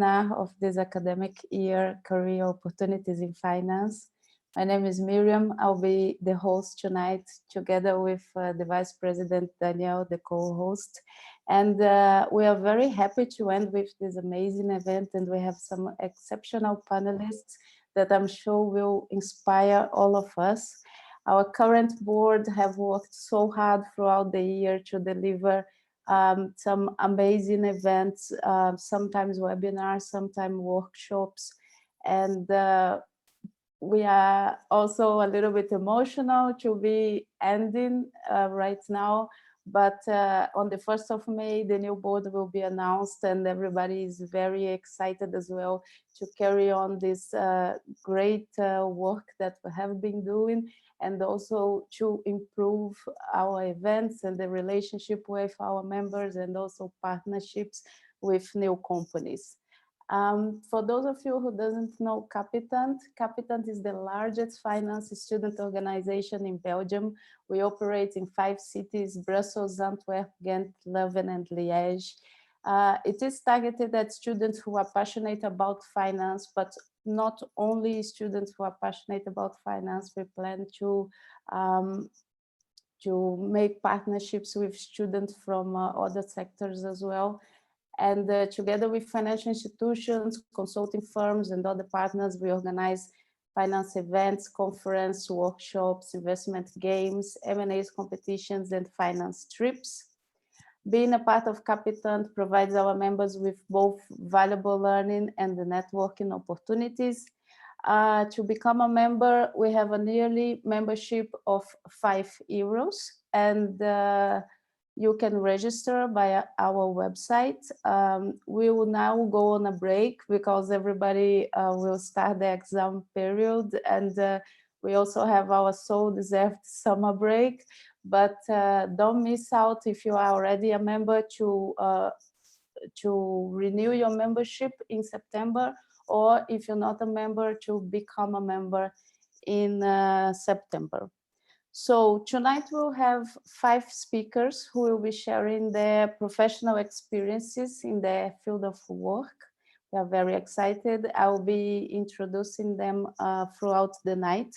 of this academic year, Career Opportunities in Finance. My name is Miriam. I'll be the host tonight, together with the Vice President Daniel, the co-host. And we are very happy to end with this amazing event, and we have some exceptional panelists that I'm sure will inspire all of us. Our current board have worked so hard throughout the year to deliver some amazing events, sometimes webinars, sometimes workshops, and we are also a little bit emotional to be ending right now, but on the 1st of May, the new board will be announced, and everybody is very excited as well to carry on this great work that we have been doing, and also to improve our events and the relationship with our members, and also partnerships with new companies. For those of you who doesn't know Capitant is the largest finance student organization in Belgium. We operate in 5 cities: Brussels, Antwerp, Ghent, Leuven, and Liège. It is targeted at students who are passionate about finance, but not only students who are passionate about finance. We plan to make partnerships with students from other sectors as well. And together with financial institutions, consulting firms, and other partners, we organize finance events, conference, workshops, investment games, M&As competitions, and finance trips. Being a part of Capitant provides our members with both valuable learning and the networking opportunities. To become a member, we have a yearly membership of €5, and you can register by our website. We will now go on a break because everybody will start the exam period, and we also have our so-deserved summer break. But don't miss out, if you are already a member, to renew your membership in September, or if you're not a member, to become a member in September. So tonight we'll have 5 speakers who will be sharing their professional experiences in their field of work. We are very excited. I'll be introducing them throughout the night.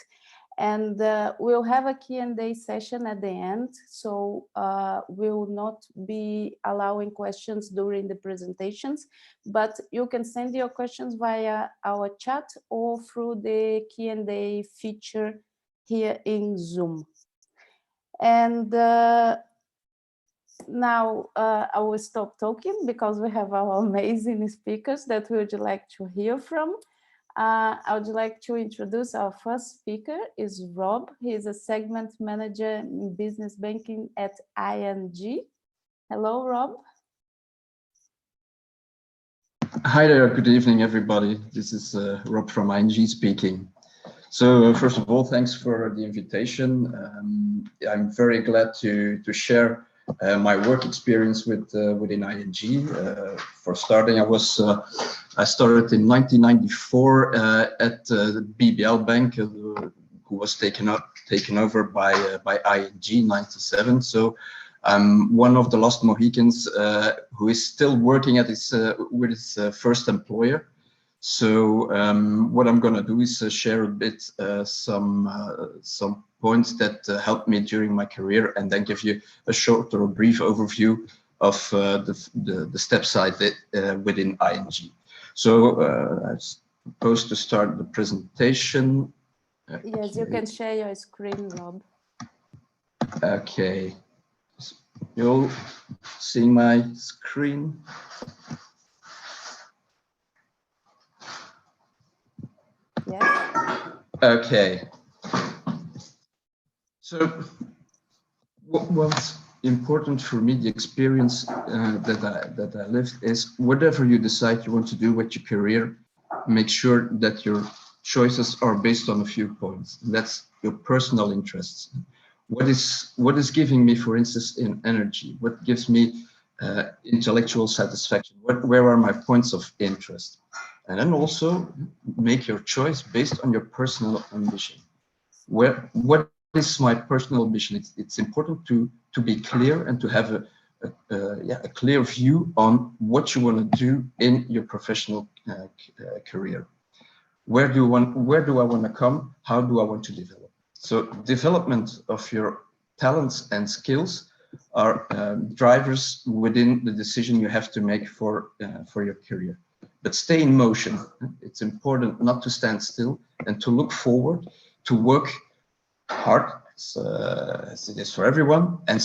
And we'll have a Q&A session at the end. So we'll not be allowing questions during the presentations, but you can send your questions via our chat or through the Q&A feature here in Zoom. And now I will stop talking because we have our amazing speakers that we would like to hear from. I would like to introduce our first speaker is Rob. He is a segment manager in business banking at ING. Hello, Rob. Hi there, good evening, everybody. This is Rob from ING speaking. So first of all, thanks for the invitation. I'm very glad to share my work experience within ING. For starting, I started in 1994 at the BBL Bank, who was taken over by ING in '97. So I'm one of the last Mohicans who is still working at with his first employer. So what I'm going to do is share a bit some points that helped me during my career, and then give you a short or a brief overview of the steps I did within ING. So I'm supposed to start the presentation. Okay. Yes, you can share your screen, Rob. Okay. You'll see my screen. Yes. Okay. So what's important for me, the experience that I lived, is whatever you decide you want to do with your career, make sure that your choices are based on a few points. That's your personal interests. What is giving me, for instance, in energy? What gives me intellectual satisfaction? Where are my points of interest? And then also make your choice based on your personal ambition. What is my personal ambition? It's important to be clear and to have a clear view on what you want to do in your professional career. Where do I want to come? How do I want to develop? So development of your talents and skills are drivers within the decision you have to make for your career. But stay in motion. It's important not to stand still and to look forward, to work hard as it is for everyone, and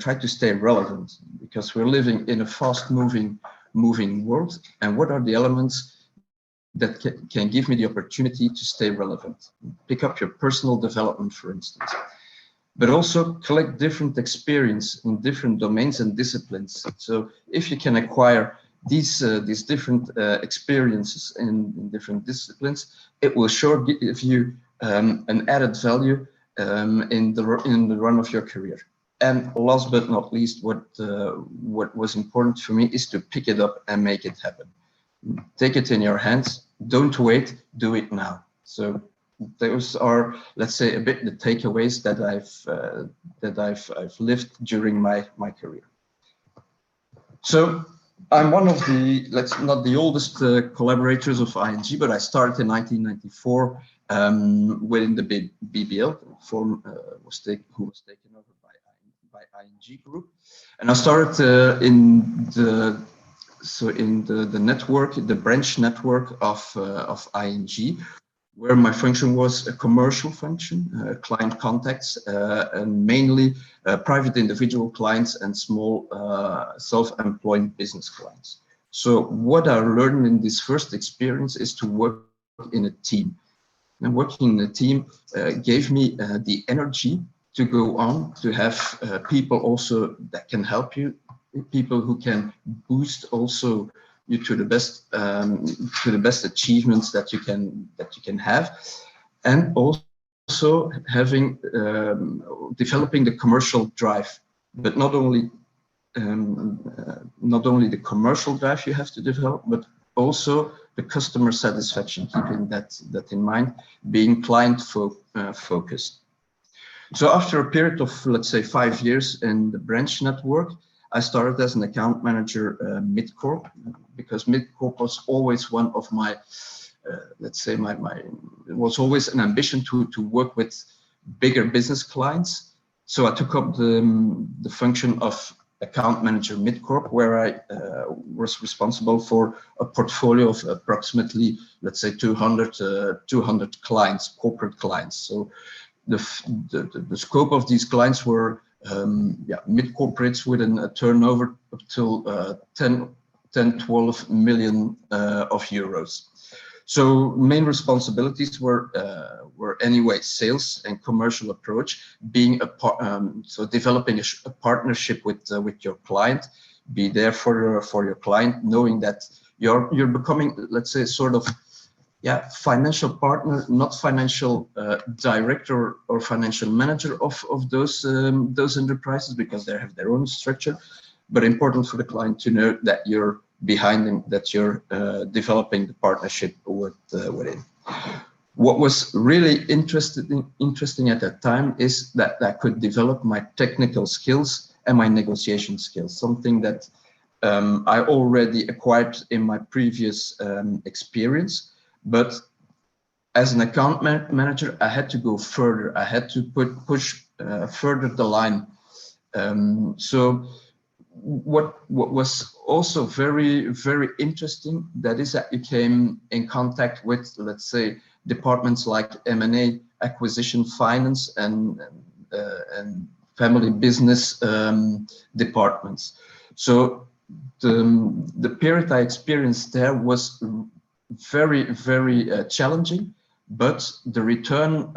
try to stay relevant, because we're living in a fast-moving world. And what are the elements that can give me the opportunity to stay relevant? Pick up your personal development, for instance, but also collect different experience in different domains and disciplines. So if you can acquire these different experiences in different disciplines, it will sure give you an added value in the run of your career. And last but not least, what was important for me is to pick it up and make it happen. Take it in your hands. Don't wait. Do it now. So those are, let's say, a bit the takeaways that I've lived during my career. So I'm one of the, not the oldest collaborators of ING, but I started in 1994 within the BBL, who was taken over by ING Group, and I started in the network, the branch network of ING, where my function was a commercial function, client contacts, and mainly private individual clients and small self-employed business clients. So what I learned in this first experience is to work in a team. And working in a team gave me the energy to go on, to have people also that can help you, people who can boost also you to the best achievements that you can have, and also having developing the commercial drive. But not only the commercial drive you have to develop, but also the customer satisfaction, keeping that in mind, being client focused. So after a period of, let's say, 5 years in the branch network, I started as an account manager mid-corp, because mid-corp was always one of my, let's say, it was always an ambition to work with bigger business clients. So I took up the function of account manager mid-corp, where I was responsible for a portfolio of approximately, let's say, 200 clients, corporate clients. So the scope of these clients were mid-corporates with a turnover up to 10-12 million of euros. So main responsibilities were anyway sales and commercial approach, being so developing a partnership with your client, be there for your client, knowing that you're becoming, let's say, sort of financial partner, not financial director or financial manager of those enterprises, because they have their own structure, but important for the client to know that you're behind them, that you're developing the partnership with him. What was really interesting at that time is that I could develop my technical skills and my negotiation skills, something that I already acquired in my previous experience. But as an account manager, I had to go further. I had to push further the line. So what was also very, very interesting, that is that you came in contact with, let's say, departments like M&A, acquisition, finance, and family business departments. So the period I experienced there was very, very challenging, but the return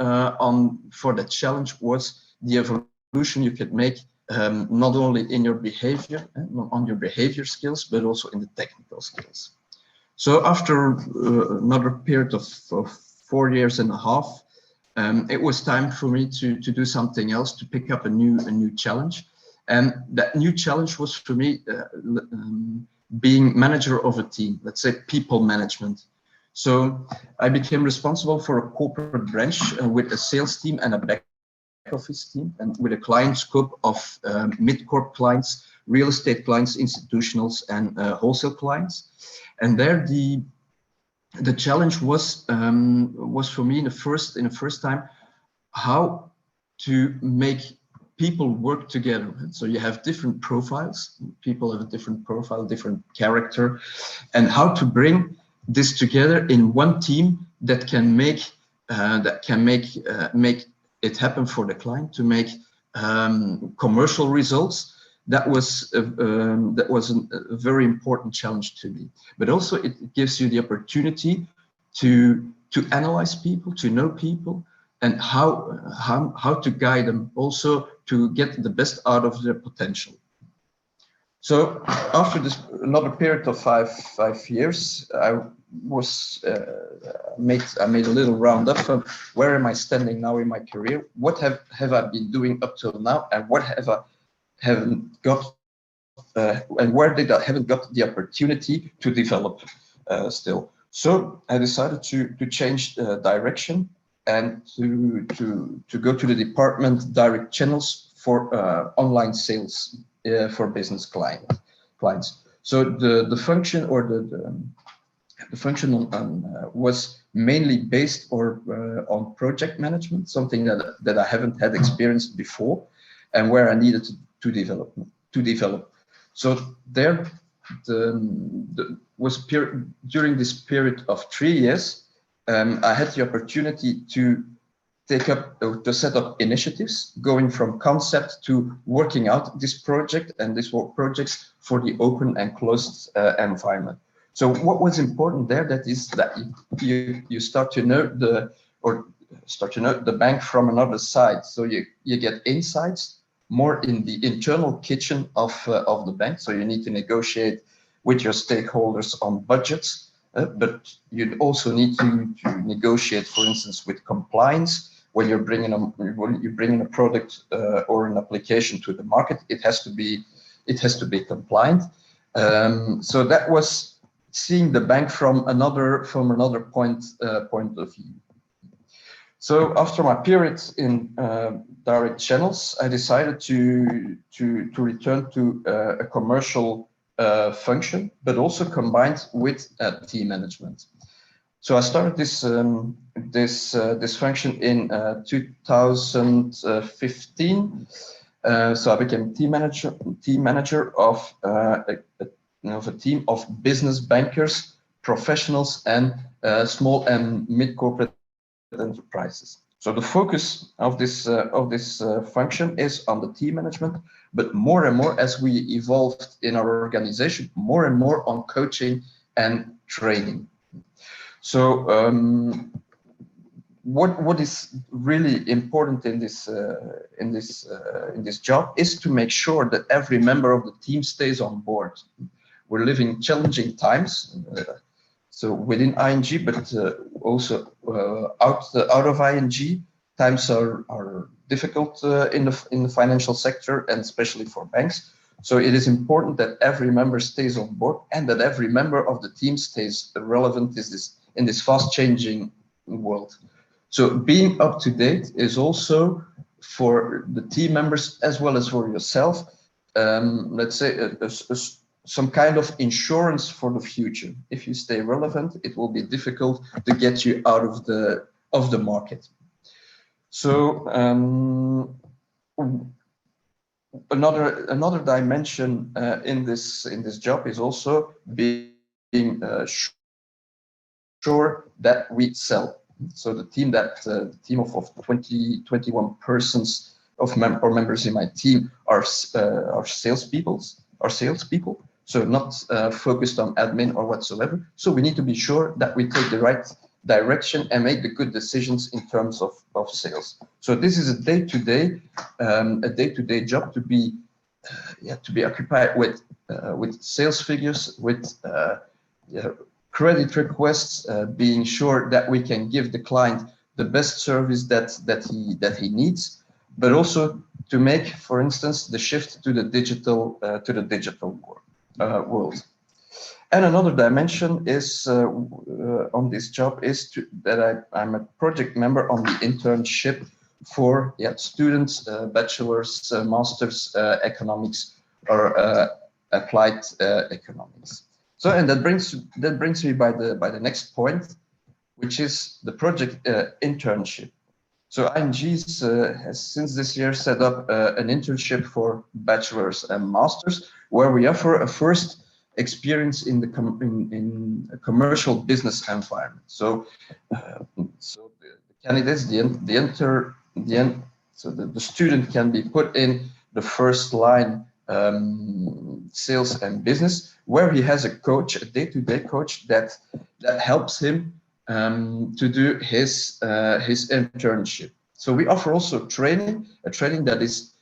for that challenge was the evolution you could make, not only in your behavior, on your behavior skills, but also in the technical skills. So after another period of 4 years and a half, it was time for me to do something else, to pick up a new challenge. And that new challenge was for me being manager of a team, let's say people management. So I became responsible for a corporate branch with a sales team and a back office team, and with a client scope of mid-corp clients, real estate clients, institutionals, and wholesale clients. And there, the challenge was for me in the first time how to make people work together. So you have different profiles. People have a different profile, different character, and how to bring this together in one team that can make it happen for the client, to make commercial results. That was a very important challenge to me. But also it gives you the opportunity to analyze people, to know people, and how to guide them, also to get the best out of their potential. So after this another period of five years, I made a little roundup of where am I standing now in my career, what have I been doing up till now, and what haven't got, and where did I haven't got the opportunity to develop still. So I decided to change direction and to go to the department direct channels for online sales for business clients. So the function or the function was mainly based on project management, something that I haven't had experience before, and where I needed to develop. So there, during this period of 3 years, I had the opportunity to set up initiatives, going from concept to working out this project and these projects for the open and closed environment. So what was important there, that is that you start to know the bank from another side. So you get insights more in the internal kitchen of the bank. So you need to negotiate with your stakeholders on budgets, but you also need to negotiate, for instance, with compliance. When you're bringing a product or an application to the market, it has to be compliant. So that was seeing the bank from another point of view. So after my period in direct channels, I decided to return to a commercial function, but also combined with team management. So I started this function in 2015. So I became team manager of a team of business bankers, professionals, and small and mid corporate enterprises. So the focus of this function is on the team management, but more and more as we evolved in our organization, more and more on coaching and training. So what is really important in this job is to make sure that every member of the team stays on board. We're living challenging times, so within ING, but also out of ING, times are difficult in the financial sector, and especially for banks. So it is important that every member stays on board and that every member of the team stays relevant in this fast-changing world. So being up to date is also for the team members as well as for yourself, let's say some kind of insurance for the future. If you stay relevant, it will be difficult to get you out of the market. So another dimension in this job is also being sure that we sell. So the team of 21 persons or members in my team are salespeople. So not focused on admin or whatsoever. So we need to be sure that we take the right direction and make the good decisions in terms of sales. So this is a day-to-day job to be occupied with sales figures, with credit requests, being sure that we can give the client the best service that he needs, but also to make, for instance, the shift to the digital world. And another dimension is on this job is that I'm a project member on the internship for students, bachelor's, master's economics or applied economics. So, and that brings me by the next point, which is the project internship. So ING's has since this year set up an internship for bachelor's and masters, where we offer a first experience in the in a commercial business environment. So, so the candidates, so the student can be put in the first line sales and business, where he has a coach, a day-to-day coach that helps him to do his internship. So we offer also training, a training that is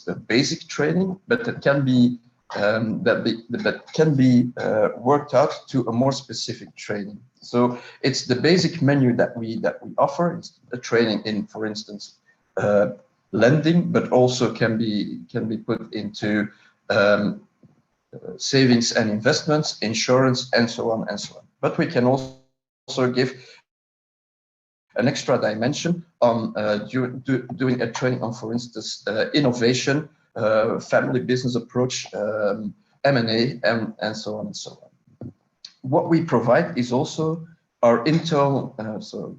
a basic training, but that can be worked out to a more specific training. So it's the basic menu that we offer. It's a training in, for instance, lending, but also can be put into savings and investments, insurance, and so on and so on. But we can also give an extra dimension on doing a training on, for instance, innovation, family business approach, M&A, and so on and so on. What we provide is also our internal, so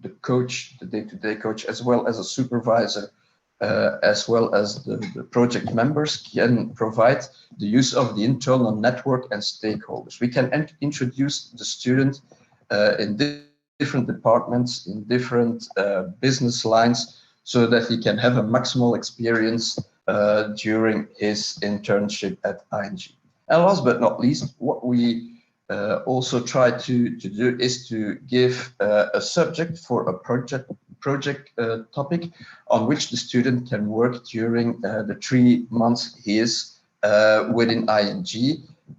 the coach, the day-to-day coach, as well as a supervisor, as well as the project members, can provide the use of the internal network and stakeholders. We can introduce the student in different departments, in different business lines, so that he can have a maximal experience during his internship at ING. And last but not least, what we also try to do is to give a subject for a project topic on which the student can work during the 3 months he is within ING.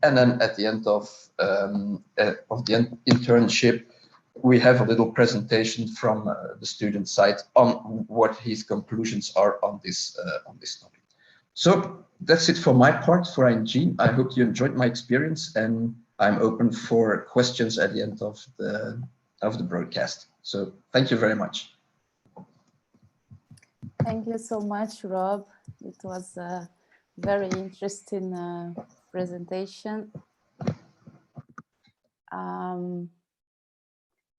And then at the end of the internship, we have a little presentation from the student side on what his conclusions are on this topic. So that's it for my part for ING. I hope you enjoyed my experience, and I'm open for questions at the end of the broadcast. So thank you very much. Thank you so much, Rob. It was a very interesting presentation.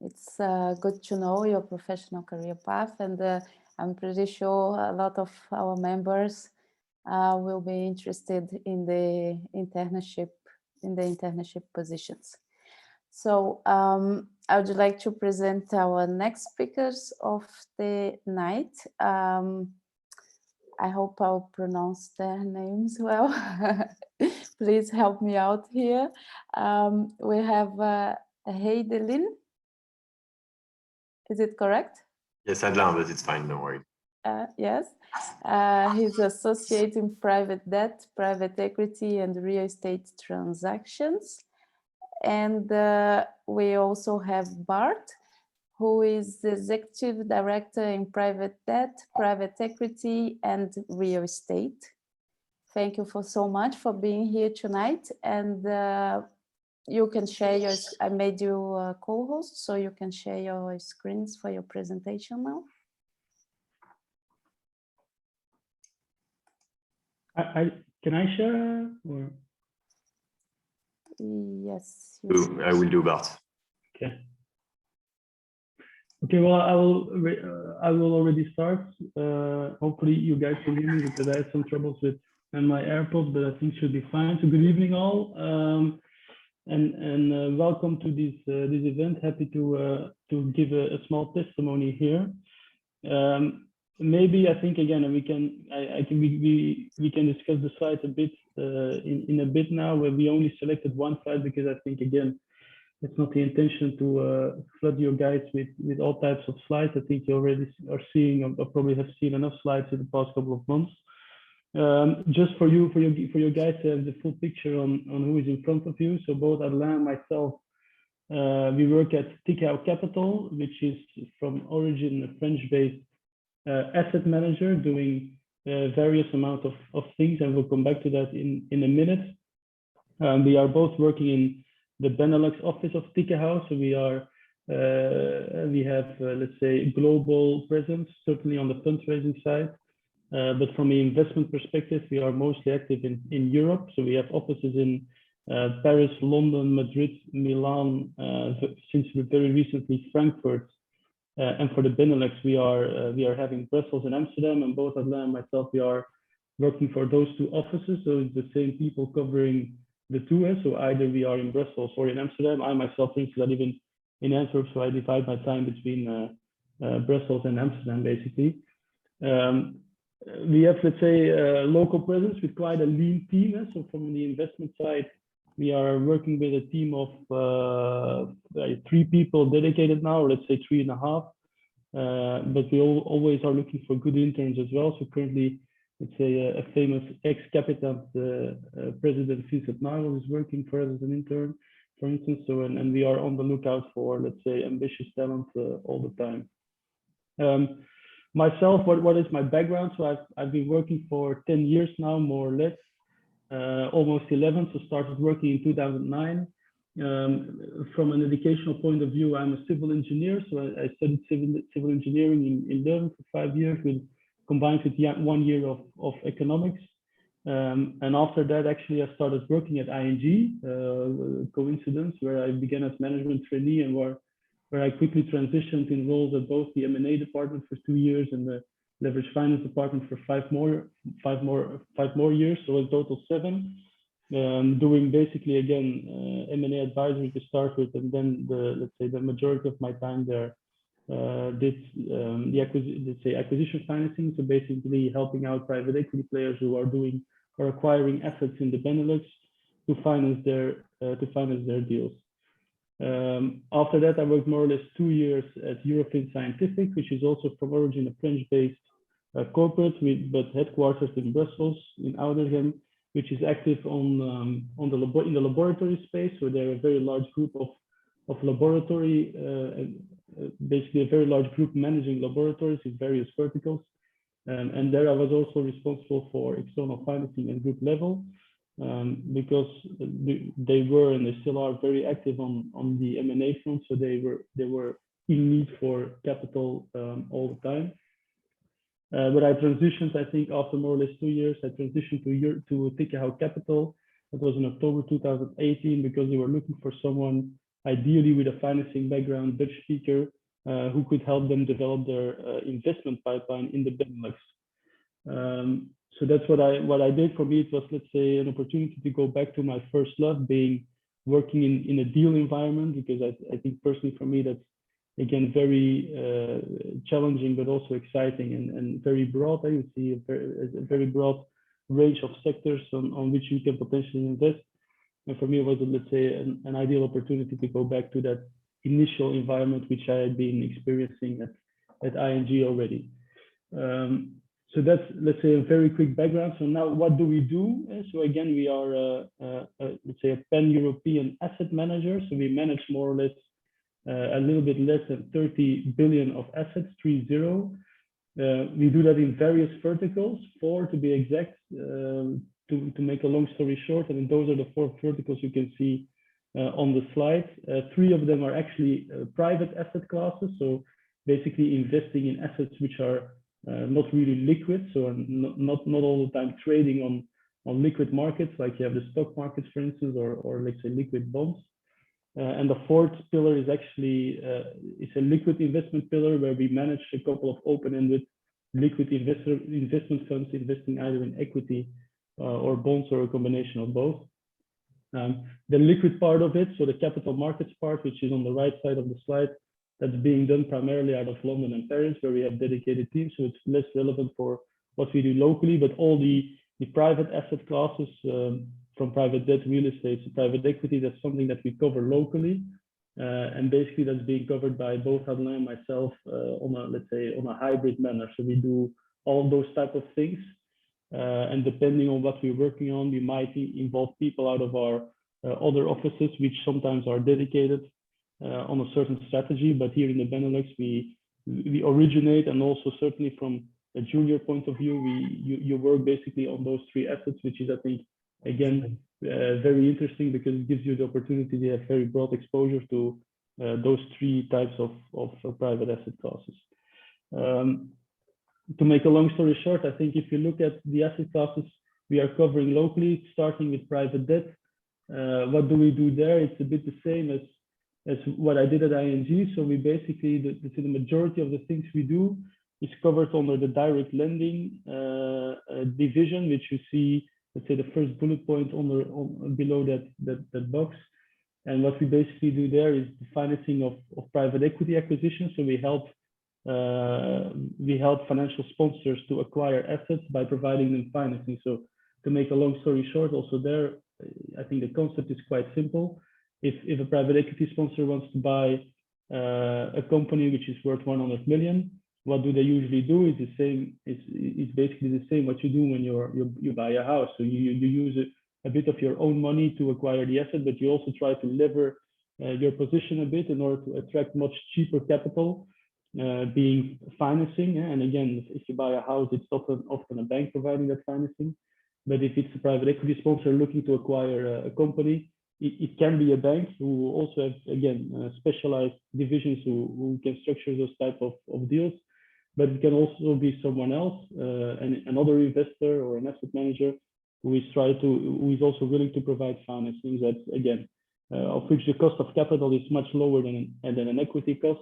It's good to know your professional career path, and I'm pretty sure a lot of our members will be interested in the internship positions. So I would like to present our next speakers of the night. I hope I'll pronounce their names well. Please help me out here. We have Heidelin. Is it correct? Yes, Adlan, but it's fine, don't worry. Yes, he's associate in private debt, private equity, and real estate transactions. And we also have Bart, who is the executive director in private debt, private equity, and real estate. Thank you so much for being here tonight. And you can share your, I made you a co-host, so you can share your screens for your presentation now. Can I share? Or? Yes. I will do that. Okay. Okay. Well, I will already start. Hopefully, you guys can hear me because I had some troubles with my AirPods, but I think should be fine. So, good evening, all, and welcome to this event. Happy to give a small testimony here. Maybe I think again we can discuss the slides a bit in a bit now, where we only selected one slide because I think again it's not the intention to flood your guides with all types of slides. I think you already are seeing or probably have seen enough slides in the past couple of months. Just for your guys to have the full picture on who is in front of you. So both Adlan and myself, we work at Tikehau Capital, which is from origin a French-based asset manager doing various amount of things, and we'll come back to that in a minute. We are both working in the Benelux office of Tikehau, so we are We have, let's say, global presence, certainly on the fundraising side. But from an investment perspective, we are mostly active in Europe. So we have offices in Paris, London, Madrid, Milan, since very recently Frankfurt. And for the Benelux, we are having Brussels and Amsterdam, and both Adelaide and myself, we are working for those two offices. So it's the same people covering the two. So either we are in Brussels or in Amsterdam. I myself, for instance, I live in Antwerp, so I divide my time between Brussels and Amsterdam, basically. We have, let's say, local presence with quite a lean team. So from the investment side, we are working with a team of 3 people dedicated now, or let's say 3.5. But we always are looking for good interns as well. So currently, let's say a famous ex-Capital president, Vincent Nagel, is working for us as an intern, for instance. So and we are on the lookout for, let's say, ambitious talent all the time. Myself, what is my background? So I've been working for 10 years now, more or less, almost 11. So started working in 2009. From an educational point of view, I'm a civil engineer. So I studied civil engineering in Belgium for 5 years, combined with 1 year of economics. And after that, actually, I started working at ING, coincidence, where I began as management trainee and where I quickly transitioned in roles at both the M&A department for 2 years and the leverage finance department for 5 more years, so in total 7. Doing basically again M&A advisory to start with, and then let's say the majority of my time there did the acquisition financing. So basically helping out private equity players who are doing or acquiring assets in the Benelux to finance their deals. After that, I worked more or less 2 years at Eurofin Scientific, which is also from origin a French-based corporate, but headquartered in Brussels, in Oudergem, which is active in the laboratory space. So they're a very large group of laboratory, basically a very large group managing laboratories in various verticals. And there I was also responsible for external financing at group level, because they were and they still are very active on the M&A front. So they were in need for capital all the time. But I transitioned, I think, after more or less 2 years, I transitioned to Tikehau Capital. That was in October 2018, because they were looking for someone, ideally with a financing background, Dutch speaker, who could help them develop their investment pipeline in the Benelux. So that's what I did. For me, it was, let's say, an opportunity to go back to my first love, being working in a deal environment, because I think personally for me, that's, again, very challenging, but also exciting and very broad. I would see a very broad range of sectors on which you can potentially invest. And for me, it was, let's say, an ideal opportunity to go back to that initial environment, which I had been experiencing at ING already. So that's, let's say, a very quick background. So now what do we do? So again, we are, let's say, a pan-European asset manager. So we manage more or less a little bit less than 30 billion of assets, 30. We do that in various verticals, 4 to be exact, to make a long story short. I mean, those are the 4 verticals you can see on the slide. 3 of them are actually private asset classes. So basically investing in assets which are not really liquid, so not all the time trading on liquid markets, like you have the stock markets, for instance, or let's say liquid bonds. And the 4th pillar is actually it's a liquid investment pillar, where we manage a couple of open-ended liquid investment funds, investing either in equity or bonds, or a combination of both. The liquid part of it, so the capital markets part, which is on the right side of the slide, that's being done primarily out of London and Paris, where we have dedicated teams, so it's less relevant for what we do locally. But all the private asset classes, from private debt, real estate to private equity, that's something that we cover locally. And basically that's being covered by both Adelaide and myself on a hybrid manner. So we do all those type of things. And depending on what we're working on, we might involve people out of our other offices, which sometimes are dedicated on a certain strategy. But here in the Benelux, we originate, and also certainly from a junior point of view, you work basically on those 3 assets, which is, I think, again, very interesting, because it gives you the opportunity to have very broad exposure to those three types of private asset classes. To make a long story short, I think if you look at the asset classes we are covering locally, starting with private debt, what do we do there? It's a bit the same as what I did at ING. So we basically, the majority of the things we do is covered under the direct lending division, which you see, let's say, the first bullet point below that box. And what we basically do there is the financing of private equity acquisitions. So we help financial sponsors to acquire assets by providing them financing. So to make a long story short, also there, I think the concept is quite simple. If a private equity sponsor wants to buy a company which is worth 100 million, what do they usually do? Is the same. It's basically the same what you do when you buy a house. So you use a bit of your own money to acquire the asset, but you also try to lever your position a bit in order to attract much cheaper capital, being financing. And again, if you buy a house, it's often a bank providing that financing. But if it's a private equity sponsor looking to acquire a company, it can be a bank who also have, again, specialized divisions who can structure those type of deals. But it can also be someone else, another investor or an asset manager who is also willing to provide financing that, again, of which the cost of capital is much lower than an equity cost.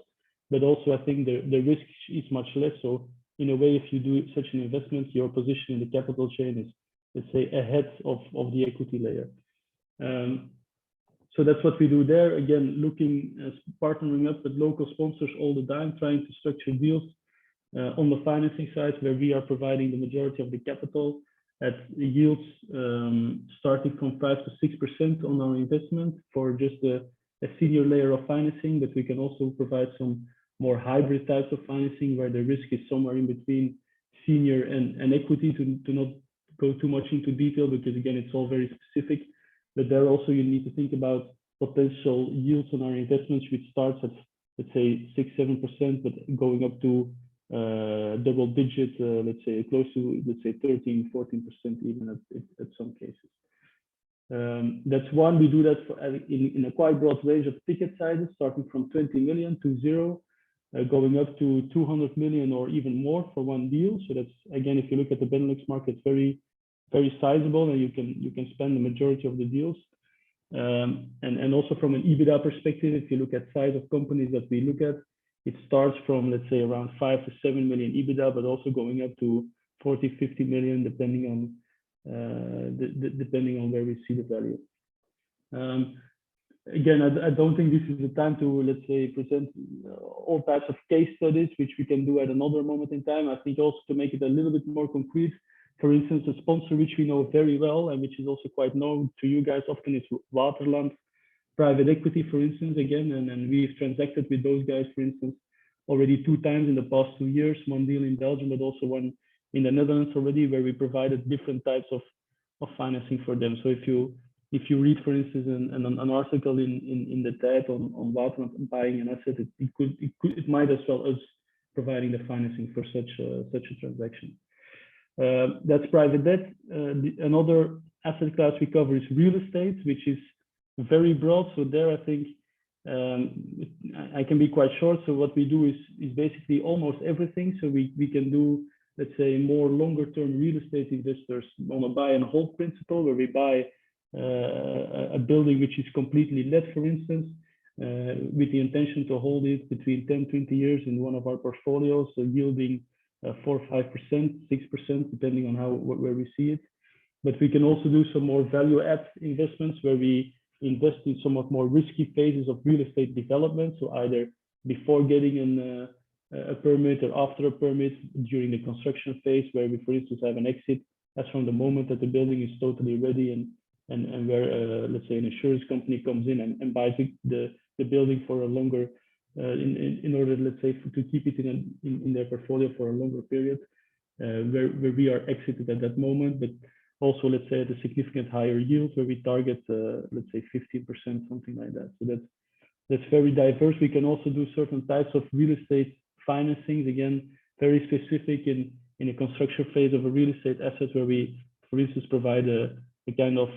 But also I think the risk is much less. So in a way, if you do such an investment, your position in the capital chain is, let's say, ahead of the equity layer. So that's what we do there. Again, partnering up with local sponsors all the time, trying to structure deals on the financing side where we are providing the majority of the capital at yields starting from 5 to 6% on our investment for just a senior layer of financing. But we can also provide some more hybrid types of financing where the risk is somewhere in between senior and equity, to not go too much into detail, because again, it's all very specific. But there also you need to think about potential yields on our investments, which starts at, let's say, 6-7%, but going up to double digit, let's say close to, let's say, 13-14% even at some cases. That's one. We do that in a quite broad range of ticket sizes, starting from 20 million to 0, going up to 200 million or even more for one deal. So that's, again, if you look at the Benelux market, very sizable, and you can spend the majority of the deals. And also from an EBITDA perspective, if you look at size of companies that we look at, it starts from, let's say, around 5 to 7 million EBITDA, but also going up to 40, 50 million, depending on where we see the value. Again, I don't think this is the time to, let's say, present all types of case studies, which we can do at another moment in time. I think also to make it a little bit more concrete, for instance, a sponsor which we know very well and which is also quite known to you guys often is Waterland Private Equity, for instance, again, and we've transacted with those guys, for instance, already 2 times in the past 2 years, one deal in Belgium, but also one in the Netherlands already, where we provided different types of financing for them. So if you read, for instance, an article in the TED on Waterland buying an asset, it might as well as providing the financing for such a transaction. That's private debt. Another asset class we cover is real estate, which is very broad. So there, I think I can be quite short. So what we do is basically almost everything. So we can do, let's say, more longer-term real estate investors on a buy and hold principle, where we buy a building which is completely let, for instance, with the intention to hold it between 10-20 years in one of our portfolios, so yielding 4-5%, 6%, depending on where we see it. But we can also do some more value-add investments where we invest in somewhat more risky phases of real estate development. So either before getting a permit or after a permit during the construction phase, where we, for instance, have an exit as from the moment that the building is totally ready, and where, let's say, an insurance company comes in and buys the building for a longer, in order, let's say, to keep it in their portfolio for a longer period, where we are exited at that moment, but also, let's say, at a significant higher yield, where we target, let's say, 15%, something like that. So that's very diverse. We can also do certain types of real estate financings, again, very specific in a construction phase of a real estate asset, where we, for instance, provide a kind of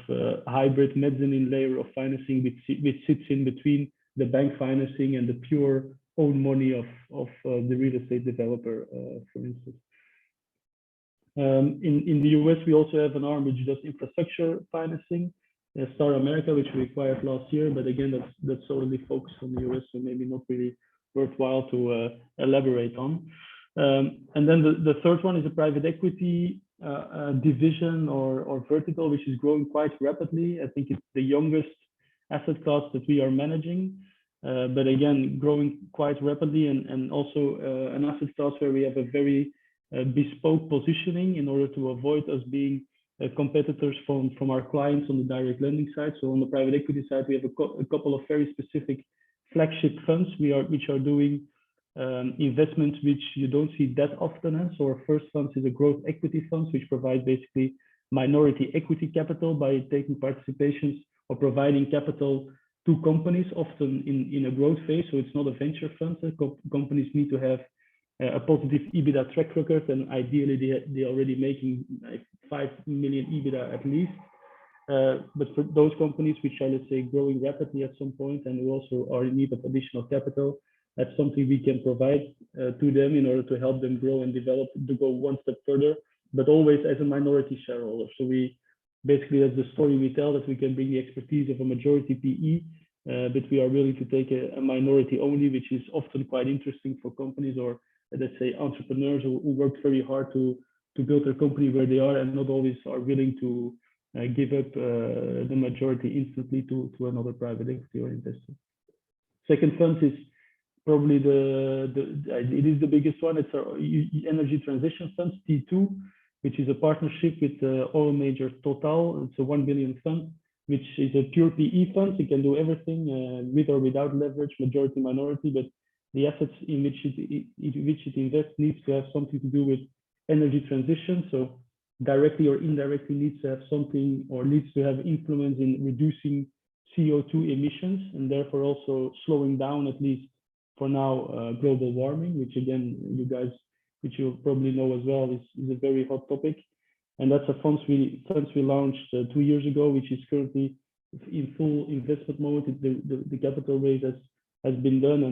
hybrid mezzanine layer of financing which sits in between the bank financing and the pure own money of the real estate developer, for instance. In the US, we also have an arm which does infrastructure financing, Star America, which we acquired last year. But again, that's solely focused on the US, so maybe not really worthwhile to elaborate on. And then the third one is a private equity division or vertical, which is growing quite rapidly. I think it's the youngest asset class that we are managing, but again, growing quite rapidly, and also an asset class where we have a very bespoke positioning in order to avoid us being competitors from our clients on the direct lending side. So on the private equity side, we have a couple of very specific flagship funds which are doing investments which you don't see that often. So our first fund is a growth equity fund, which provides basically minority equity capital by taking participations or providing capital to companies, often in a growth phase. So it's not a venture fund. Companies need to have a positive EBITDA track record, and ideally they're already making like 5 million EBITDA at least. But for those companies which are, let's say, growing rapidly at some point and who also are in need of additional capital, that's something we can provide to them in order to help them grow and develop, to go one step further, but always as a minority shareholder. So we basically, that's the story we tell, that we can bring the expertise of a majority PE, but we are willing to take a minority only, which is often quite interesting for companies or, let's say, entrepreneurs who worked very hard to build their company where they are and not always are willing to give up the majority instantly to another private equity or investor. Second fund is probably it is the biggest one. It's our energy transition fund, T2, which is a partnership with oil major Total. It's a 1 billion fund, which is a pure PE fund. It can do everything with or without leverage, majority, minority, but the assets in which it invests needs to have something to do with energy transition. So directly or indirectly needs to have something or needs to have influence in reducing CO2 emissions, and therefore also slowing down, at least for now, global warming, which again, you guys, which you probably know as well, is a very hot topic. And that's a fund we launched 2 years ago, which is currently in full investment mode. The capital raise has been done,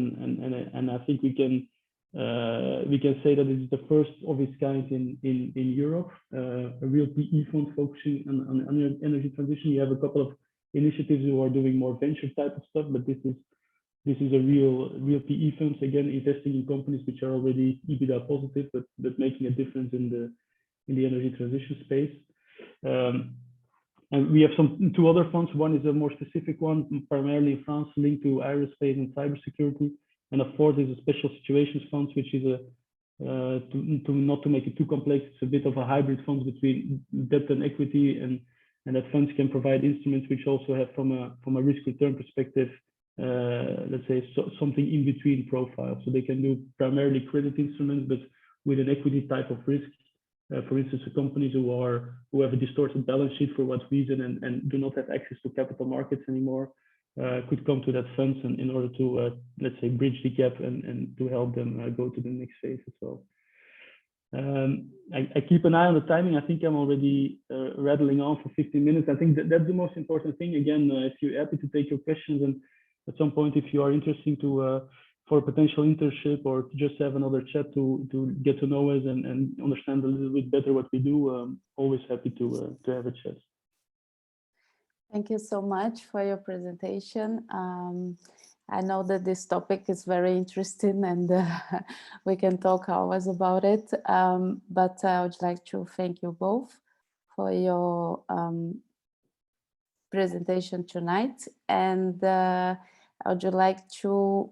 and I think we can say that it is the first of its kind in Europe, a real PE fund focusing on energy transition. You have a couple of initiatives who are doing more venture type of stuff, but this is a real PE fund, again investing in companies which are already EBITDA positive, but making a difference in the energy transition space. And we have two other funds. One is a more specific one, primarily in France, linked to aerospace and cybersecurity. And of course, there's a special situations fund, which is not to make it too complex, it's a bit of a hybrid fund between debt and equity, and that funds can provide instruments which also have from a risk return perspective, let's say something in between profile. So they can do primarily credit instruments, but with an equity type of risk. For instance, companies who have a distorted balance sheet for what reason and do not have access to capital markets anymore could come to that fund in order to, let's say, bridge the gap and to help them go to the next phase as well. I keep an eye on the timing. I think I'm already rattling on for 15 minutes. I think that's the most important thing. Again, if you're happy to take your questions, and at some point, if you are interested for a potential internship or to just have another chat to get to know us and understand a little bit better what we do, always happy to have a chat. Thank you so much for your presentation. I know that this topic is very interesting and we can talk hours about it, but I would like to thank you both for your presentation tonight. And I would like to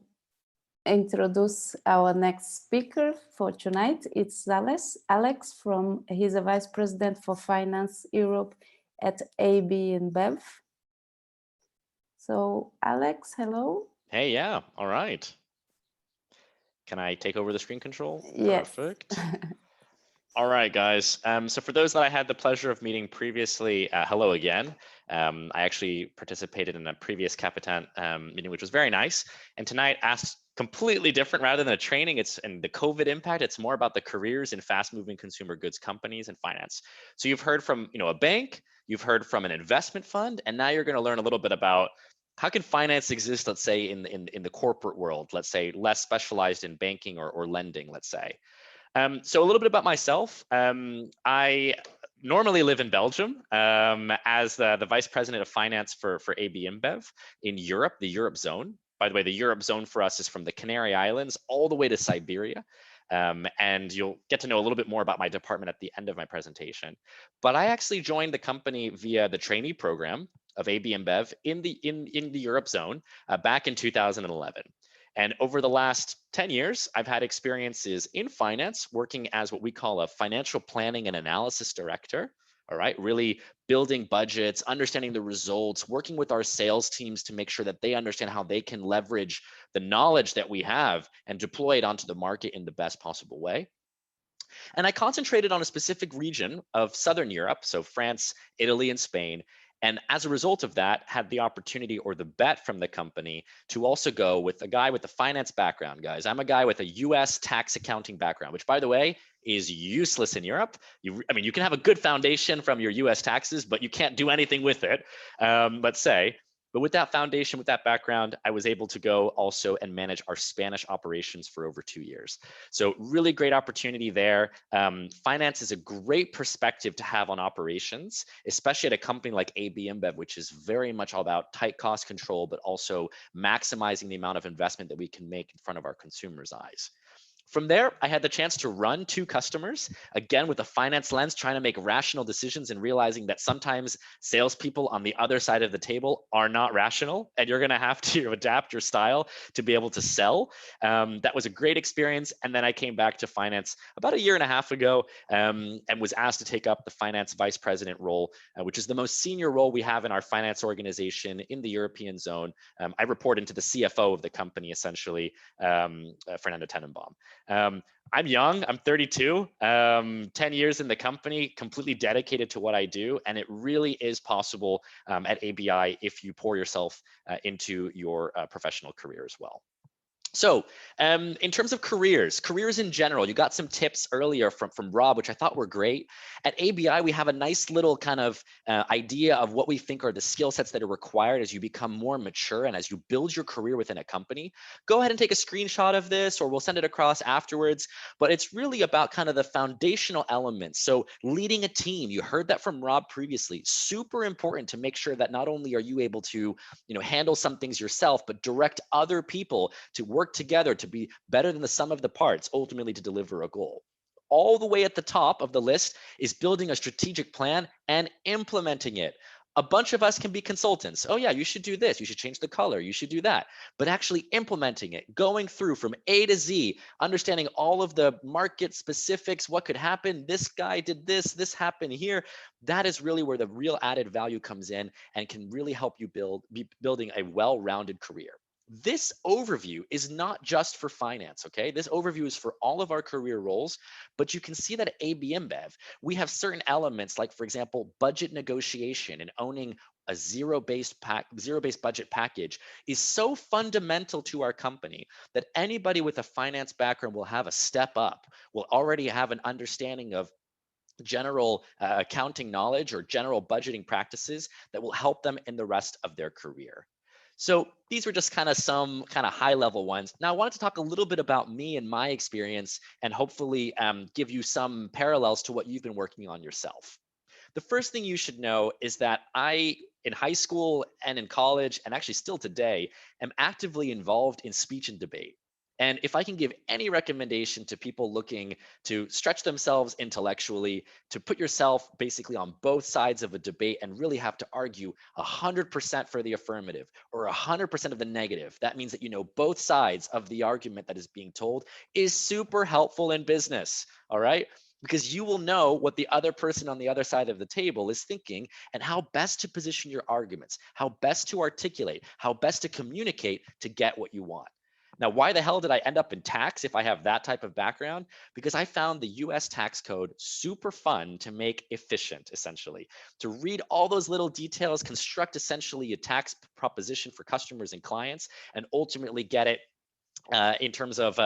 introduce our next speaker for tonight. It's Alex from, he's a Vice President for Finance Europe at AB InBev. So Alex, hello. Hey, yeah, all right. Can I take over the screen control? Yes. Perfect. All right, guys. So for those that I had the pleasure of meeting previously, hello again. I actually participated in a previous Capitan meeting, which was very nice. And tonight asked completely different rather than a training. It's and the COVID impact. It's more about the careers in fast-moving consumer goods companies and finance. So you've heard from a bank, you've heard from an investment fund, and now you're going to learn a little bit about how can finance exist, let's say, in the corporate world, let's say less specialized in banking or lending, let's say. So a little bit about myself. I normally live in Belgium as the vice president of finance for AB InBev in Europe, the Europe zone. By the way, the Europe zone for us is from the Canary Islands all the way to Siberia. And you'll get to know a little bit more about my department at the end of my presentation. But I actually joined the company via the trainee program of AB InBev in the Europe zone back in 2011. And over the last 10 years, I've had experiences in finance, working as what we call a financial planning and analysis director. All right, really building budgets, understanding the results, working with our sales teams to make sure that they understand how they can leverage the knowledge that we have and deploy it onto the market in the best possible way. And I concentrated on a specific region of Southern Europe, so France, Italy, and Spain. And as a result of that, had the opportunity or the bet from the company to also go with a guy with a finance background, guys. I'm a guy with a US tax accounting background, which, by the way, is useless in Europe. I mean, you can have a good foundation from your US taxes, but you can't do anything with it, let's say. But with that foundation, with that background, I was able to go also and manage our Spanish operations for over 2 years. So really great opportunity there. Finance is a great perspective to have on operations, especially at a company like AB InBev, which is very much all about tight cost control, but also maximizing the amount of investment that we can make in front of our consumers' eyes. From there, I had the chance to run 2 customers, again, with a finance lens, trying to make rational decisions and realizing that sometimes salespeople on the other side of the table are not rational, and you're going to have to adapt your style to be able to sell. That was a great experience. And then I came back to finance about 1.5 years ago and was asked to take up the finance vice president role, which is the most senior role we have in our finance organization in the European zone. I report into the CFO of the company, essentially, Fernando Tenenbaum. I'm young, I'm 32, 10 years in the company, completely dedicated to what I do. And it really is possible at ABI if you pour yourself into your professional career as well. So in terms of careers in general, you got some tips earlier from Rob, which I thought were great. At ABI, we have a nice little kind of idea of what we think are the skill sets that are required as you become more mature and as you build your career within a company. Go ahead and take a screenshot of this, or we'll send it across afterwards. But it's really about kind of the foundational elements. So leading a team, you heard that from Rob previously, super important to make sure that not only are you able to handle some things yourself, but direct other people to work together to be better than the sum of the parts, ultimately to deliver a goal. All the way at the top of the list is building a strategic plan and implementing it. A bunch of us can be consultants. Oh yeah, you should do this. You should change the color. You should do that. But actually implementing it, going through from A to Z, understanding all of the market specifics, what could happen. This guy did this, this happened here. That is really where the real added value comes in and can really help you be building a well-rounded career. This overview is not just for finance, okay? This overview is for all of our career roles, but you can see that at AB InBev, we have certain elements like, for example, budget negotiation and owning a zero-based budget package is so fundamental to our company that anybody with a finance background will have a step up, will already have an understanding of general accounting knowledge or general budgeting practices that will help them in the rest of their career. So these were just kind of some kind of high level ones. Now I wanted to talk a little bit about me and my experience and hopefully give you some parallels to what you've been working on yourself. The first thing you should know is that I, in high school and in college, and actually still today, am actively involved in speech and debate. And if I can give any recommendation to people looking to stretch themselves intellectually, to put yourself basically on both sides of a debate and really have to argue 100% for the affirmative or 100% of the negative, that means that you know both sides of the argument that is being told, is super helpful in business, all right? Because you will know what the other person on the other side of the table is thinking and how best to position your arguments, how best to articulate, how best to communicate to get what you want. Now, why the hell did I end up in tax if I have that type of background? Because I found the US tax code super fun to make efficient, essentially. To read all those little details, construct essentially a tax proposition for customers and clients, and ultimately get it in terms of,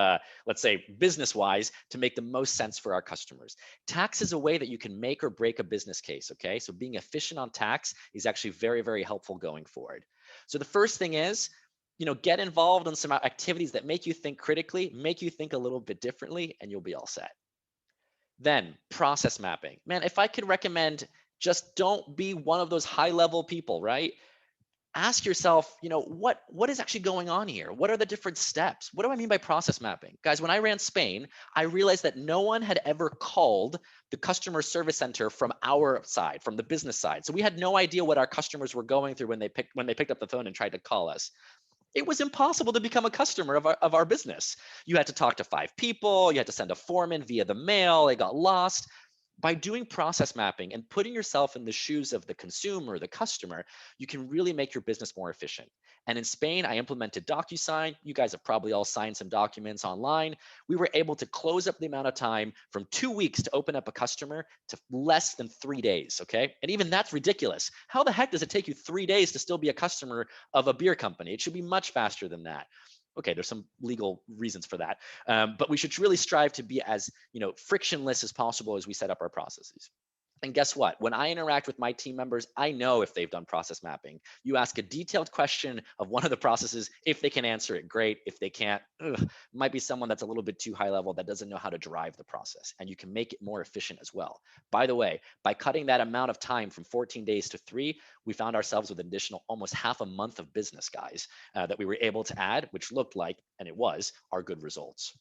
let's say, business-wise, to make the most sense for our customers. Tax is a way that you can make or break a business case, okay? So being efficient on tax is actually very, very helpful going forward. So the first thing is, get involved in some activities that make you think critically, make you think a little bit differently, and you'll be all set. Then process mapping. Man, if I could recommend, just don't be one of those high level people, right? Ask yourself, what is actually going on here? What are the different steps? What do I mean by process mapping? Guys, when I ran Spain, I realized that no one had ever called the customer service center from our side, from the business side. So we had no idea what our customers were going through when they picked up the phone and tried to call us. It was impossible to become a customer of our business. You had to talk to 5 people. You had to send a form in via the mail. It got lost. By doing process mapping and putting yourself in the shoes of the consumer, the customer, you can really make your business more efficient. And in Spain, I implemented DocuSign. You guys have probably all signed some documents online. We were able to close up the amount of time from 2 weeks to open up a customer to less than 3 days, okay? And even that's ridiculous. How the heck does it take you 3 days to still be a customer of a beer company? It should be much faster than that. Okay, there's some legal reasons for that, but we should really strive to be as frictionless as possible as we set up our processes. And guess what? When I interact with my team members, I know if they've done process mapping. You ask a detailed question of one of the processes. If they can answer it, great. If they can't, might be someone that's a little bit too high level that doesn't know how to drive the process. And you can make it more efficient as well. By the way, by cutting that amount of time from 14 days to 3, we found ourselves with an additional almost half a month of business, guys, that we were able to add, which looked like, and it was, our good results.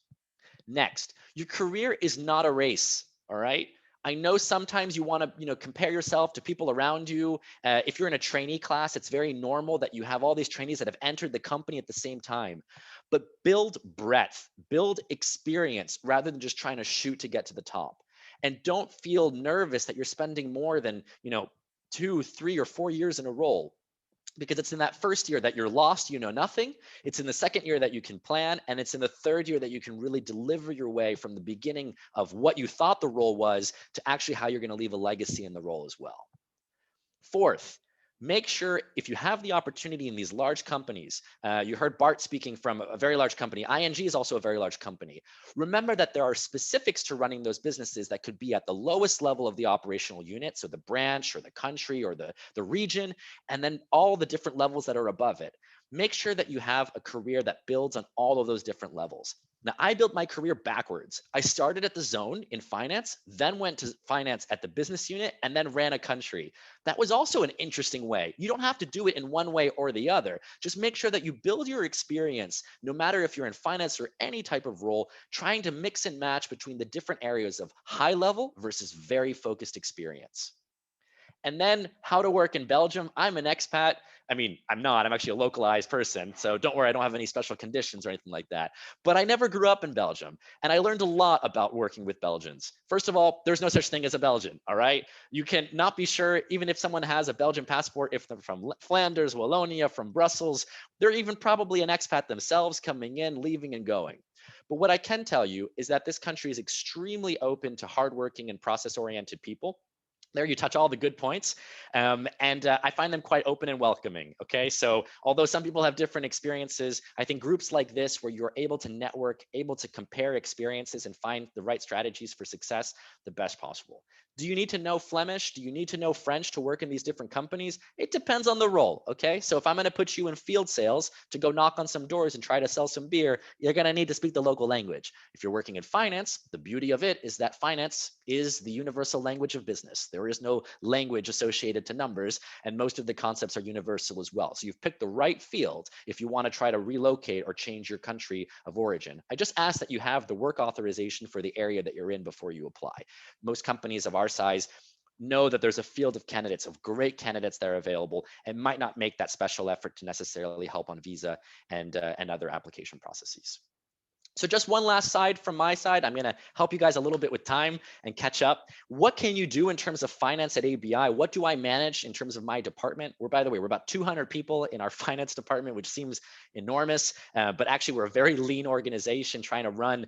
Next, your career is not a race, all right? I know sometimes you want to, compare yourself to people around you. If you're in a trainee class, it's very normal that you have all these trainees that have entered the company at the same time. But build breadth, build experience rather than just trying to shoot to get to the top. And don't feel nervous that you're spending more than, 2, 3, or 4 years in a role. Because it's in that first year that you're lost, you know nothing. It's in the second year that you can plan. And it's in the third year that you can really deliver your way from the beginning of what you thought the role was to actually how you're going to leave a legacy in the role as well. Fourth, make sure if you have the opportunity in these large companies, you heard Bart speaking from a very large company. ING is also a very large company. Remember that there are specifics to running those businesses that could be at the lowest level of the operational unit, so the branch or the country or the region, and then all the different levels that are above it. Make sure that you have a career that builds on all of those different levels. Now, I built my career backwards. I started at the zone in finance, then went to finance at the business unit, and then ran a country. That was also an interesting way. You don't have to do it in one way or the other. Just make sure that you build your experience, no matter if you're in finance or any type of role, trying to mix and match between the different areas of high level versus very focused experience. And then how to work in Belgium. I'm an expat. I mean, I'm not, I'm actually a localized person. So don't worry, I don't have any special conditions or anything like that. But I never grew up in Belgium. And I learned a lot about working with Belgians. First of all, there's no such thing as a Belgian, all right? You can not be sure, even if someone has a Belgian passport, if they're from Flanders, Wallonia, from Brussels, they're even probably an expat themselves, coming in, leaving and going. But what I can tell you is that this country is extremely open to hardworking and process-oriented people. There you touch all the good points. I find them quite open and welcoming. Okay, so although some people have different experiences, I think groups like this where you're able to network, able to compare experiences and find the right strategies for success, the best possible. Do you need to know Flemish? Do you need to know French to work in these different companies? It depends on the role, okay? So if I'm gonna put you in field sales to go knock on some doors and try to sell some beer, you're gonna need to speak the local language. If you're working in finance, the beauty of it is that finance is the universal language of business. There is no language associated to numbers, and most of the concepts are universal as well. So you've picked the right field if you wanna try to relocate or change your country of origin. I just ask that you have the work authorization for the area that you're in before you apply. Most companies of our size know that there's a field of candidates, of great candidates that are available, and might not make that special effort to necessarily help on visa and other application processes. So just one last side from my side. I'm gonna help you guys a little bit with time and catch up. What can you do in terms of finance at ABI? What do I manage in terms of my department? By the way, we're about 200 people in our finance department, which seems enormous, but actually we're a very lean organization trying to run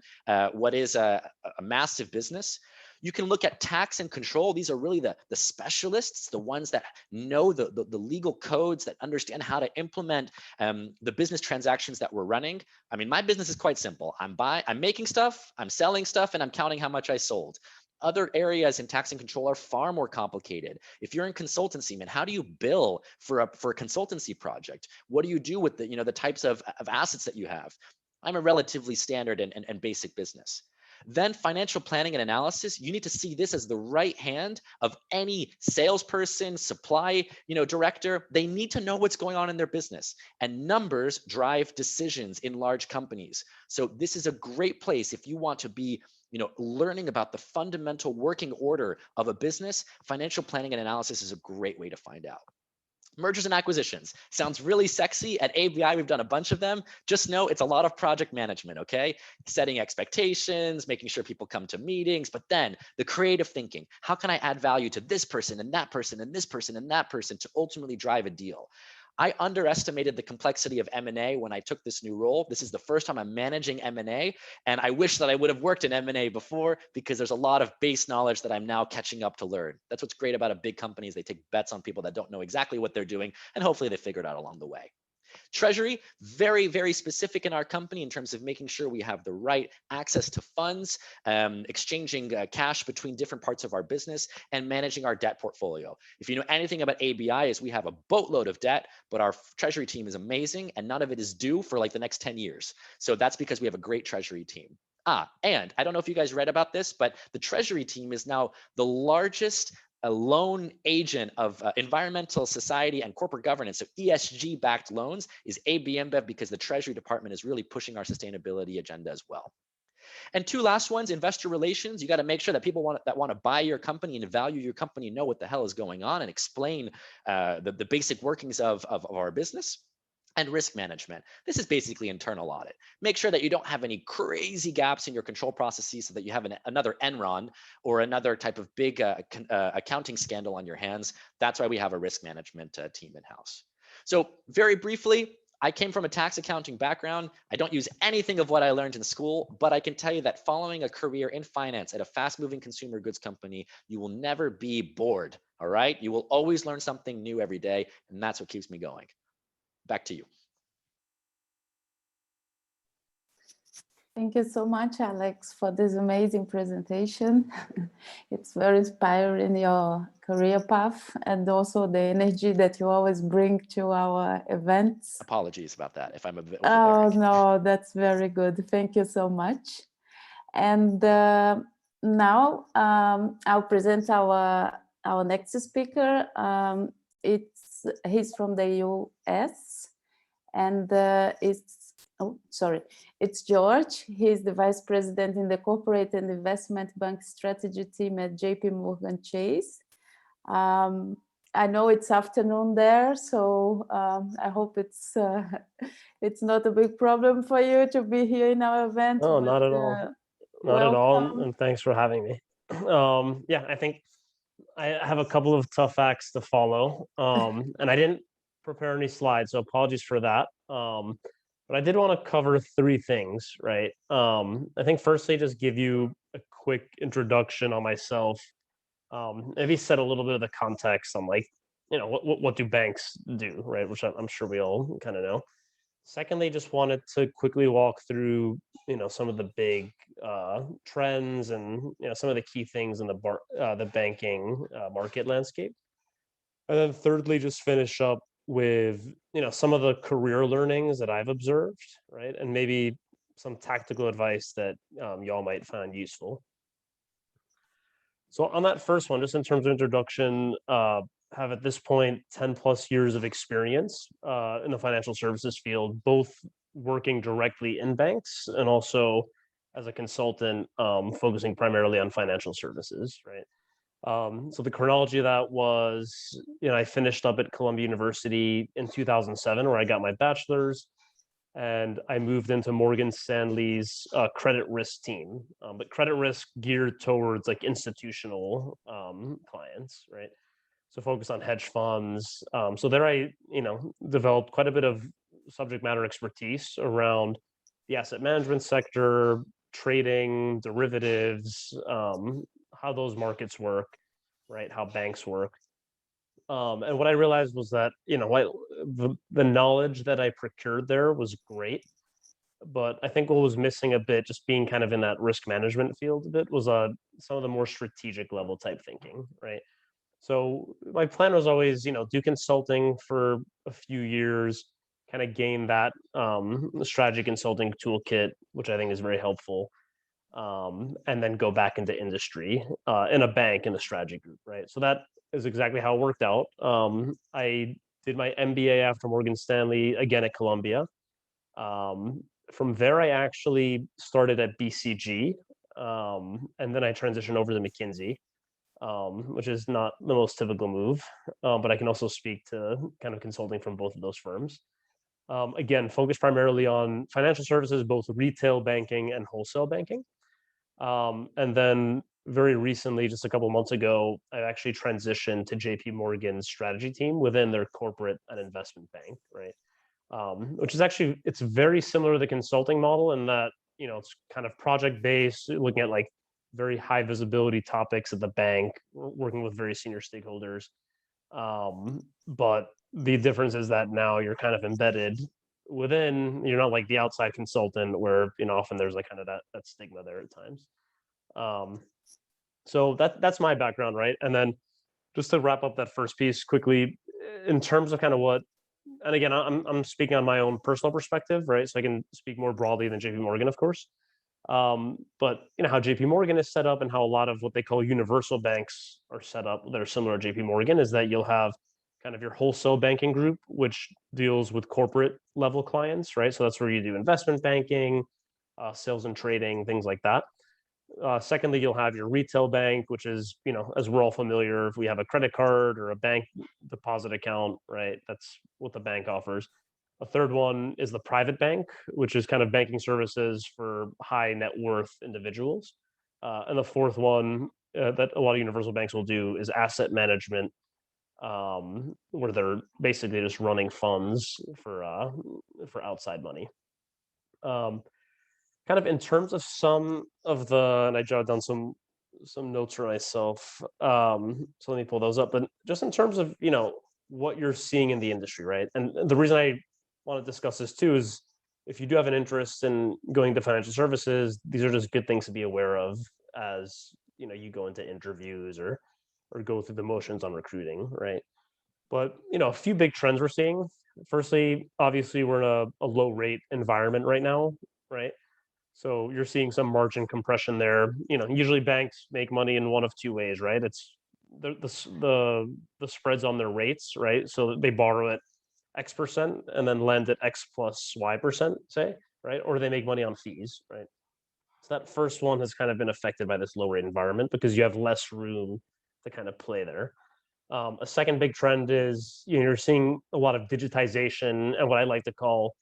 what is a massive business. You can look at tax and control. These are really the specialists, the ones that know the legal codes, that understand how to implement the business transactions that we're running. I mean, my business is quite simple. I'm making stuff, I'm selling stuff, and I'm counting how much I sold. Other areas in tax and control are far more complicated. If you're in consultancy, man, how do you bill for a consultancy project? What do you do with the types of assets that you have? I'm a relatively standard and basic business. Then financial planning and analysis, you need to see this as the right hand of any salesperson, supply, director. They need to know what's going on in their business, and numbers drive decisions in large companies. So this is a great place if you want to be, learning about the fundamental working order of a business. Financial planning and analysis is a great way to find out. Mergers and acquisitions sounds really sexy. At ABI, we've done a bunch of them. Just know it's a lot of project management, okay? Setting expectations, making sure people come to meetings, but then the creative thinking. How can I add value to this person and that person and this person and that person to ultimately drive a deal? I underestimated the complexity of M&A when I took this new role. This is the first time I'm managing M&A, and I wish that I would have worked in M&A before, because there's a lot of base knowledge that I'm now catching up to learn. That's what's great about a big company, is they take bets on people that don't know exactly what they're doing, and hopefully they figure it out along the way. Treasury, very, very specific in our company in terms of making sure we have the right access to funds, exchanging cash between different parts of our business, and managing our debt portfolio. If you know anything about ABI, is we have a boatload of debt, but our treasury team is amazing, and none of it is due for like the next 10 years. So that's because we have a great treasury team. And I don't know if you guys read about this, but the treasury team is now the largest a loan agent of environmental, society, and corporate governance. So ESG-backed loans is AB InBev, because the Treasury Department is really pushing our sustainability agenda as well. And two last ones, investor relations. You got to make sure that people that want to buy your company and value your company know what the hell is going on and explain the basic workings of our business. And risk management. This is basically internal audit. Make sure that you don't have any crazy gaps in your control processes, so that you have another Enron or another type of big accounting scandal on your hands. That's why we have a risk management team in-house. So very briefly, I came from a tax accounting background. I don't use anything of what I learned in school, but I can tell you that following a career in finance at a fast-moving consumer goods company, you will never be bored, all right? You will always learn something new every day, and that's what keeps me going. Back to you. Thank you so much, Alex, for this amazing presentation. It's very inspiring, your career path, and also the energy that you always bring to our events. Apologies about that if I'm a bit overbearing. No, that's very good. Thank you so much. And now I'll present our next speaker. He's from the US, and it's George. He's the Vice President in the Corporate and Investment Bank Strategy team at JPMorgan Chase. I know it's afternoon there, so I hope it's not a big problem for you to be here in our event. Oh, not at all. Not at all, and thanks for having me. Yeah, I think I have a couple of tough acts to follow, and I didn't prepare any slides, so apologies for that. But I did want to cover three things, right? I think firstly, just give you a quick introduction on myself. Maybe set a little bit of the context on, like, what do banks do, right? Which I'm sure we all kind of know. Secondly, just wanted to quickly walk through, some of the big trends and some of the key things in the banking market landscape. And then thirdly, just finish up with some of the career learnings that I've observed, right? And maybe some tactical advice that y'all might find useful. So on that first one, just in terms of introduction, have at this point 10 plus years of experience in the financial services field, both working directly in banks and also as a consultant, focusing primarily on financial services, right? So the chronology of that was, I finished up at Columbia University in 2007, where I got my bachelor's, and I moved into Morgan Stanley's credit risk team, but credit risk geared towards like institutional clients, right? So focus on hedge funds. So there I, developed quite a bit of subject matter expertise around the asset management sector, trading, derivatives, how those markets work, right? How banks work. And what I realized was that, the knowledge that I procured there was great, but I think what was missing a bit, just being kind of in that risk management field a bit, was some of the more strategic level type thinking, right? So my plan was always, do consulting for a few years, kind of gain that strategy consulting toolkit, which I think is very helpful, and then go back into industry in a bank in a strategy group, right? So that is exactly how it worked out. I did my MBA after Morgan Stanley, again at Columbia. From there, I actually started at BCG, and then I transitioned over to McKinsey, which is not the most typical move, but I can also speak to kind of consulting from both of those firms. Again, focused primarily on financial services, both retail banking and wholesale banking. And then very recently, just a couple of months ago, I actually transitioned to JPMorgan's strategy team within their corporate and investment bank, right? Which is actually, it's very similar to the consulting model in that, it's kind of project based, looking at like very high visibility topics at the bank, working with very senior stakeholders. But the difference is that now you're kind of embedded within, you're not like the outside consultant where, often there's like kind of that stigma there at times. So that's my background, right? And then just to wrap up that first piece quickly, in terms of kind of what, and again, I'm speaking on my own personal perspective, right? So I can speak more broadly than JPMorgan, of course. But how JPMorgan is set up and how a lot of what they call universal banks are set up that are similar to JPMorgan is that you'll have kind of your wholesale banking group, which deals with corporate level clients, right? So that's where you do investment banking, sales and trading, things like that. Secondly, you'll have your retail bank, which is, as we're all familiar, if we have a credit card or a bank deposit account, right? That's what the bank offers. A third one is the private bank, which is kind of banking services for high net worth individuals. And the fourth one that a lot of universal banks will do is asset management, where they're basically just running funds for outside money. Kind of in terms of some of and I jotted down some notes for myself. So let me pull those up. But just in terms of what you're seeing in the industry, right? And the reason I want to discuss this too is if you do have an interest in going to financial services, these are just good things to be aware of as you go into interviews or go through the motions on recruiting, right? But a few big trends we're seeing. Firstly, obviously we're in a low rate environment right now, right? So you're seeing some margin compression there. Usually banks make money in one of two ways, right? It's the spreads on their rates, right? So they borrow at X% and then lend at X plus Y%, say, right? Or they make money on fees, right? So that first one has kind of been affected by this low rate environment because you have less room to kind of play there. A second big trend is you're seeing a lot of digitization and what I like to call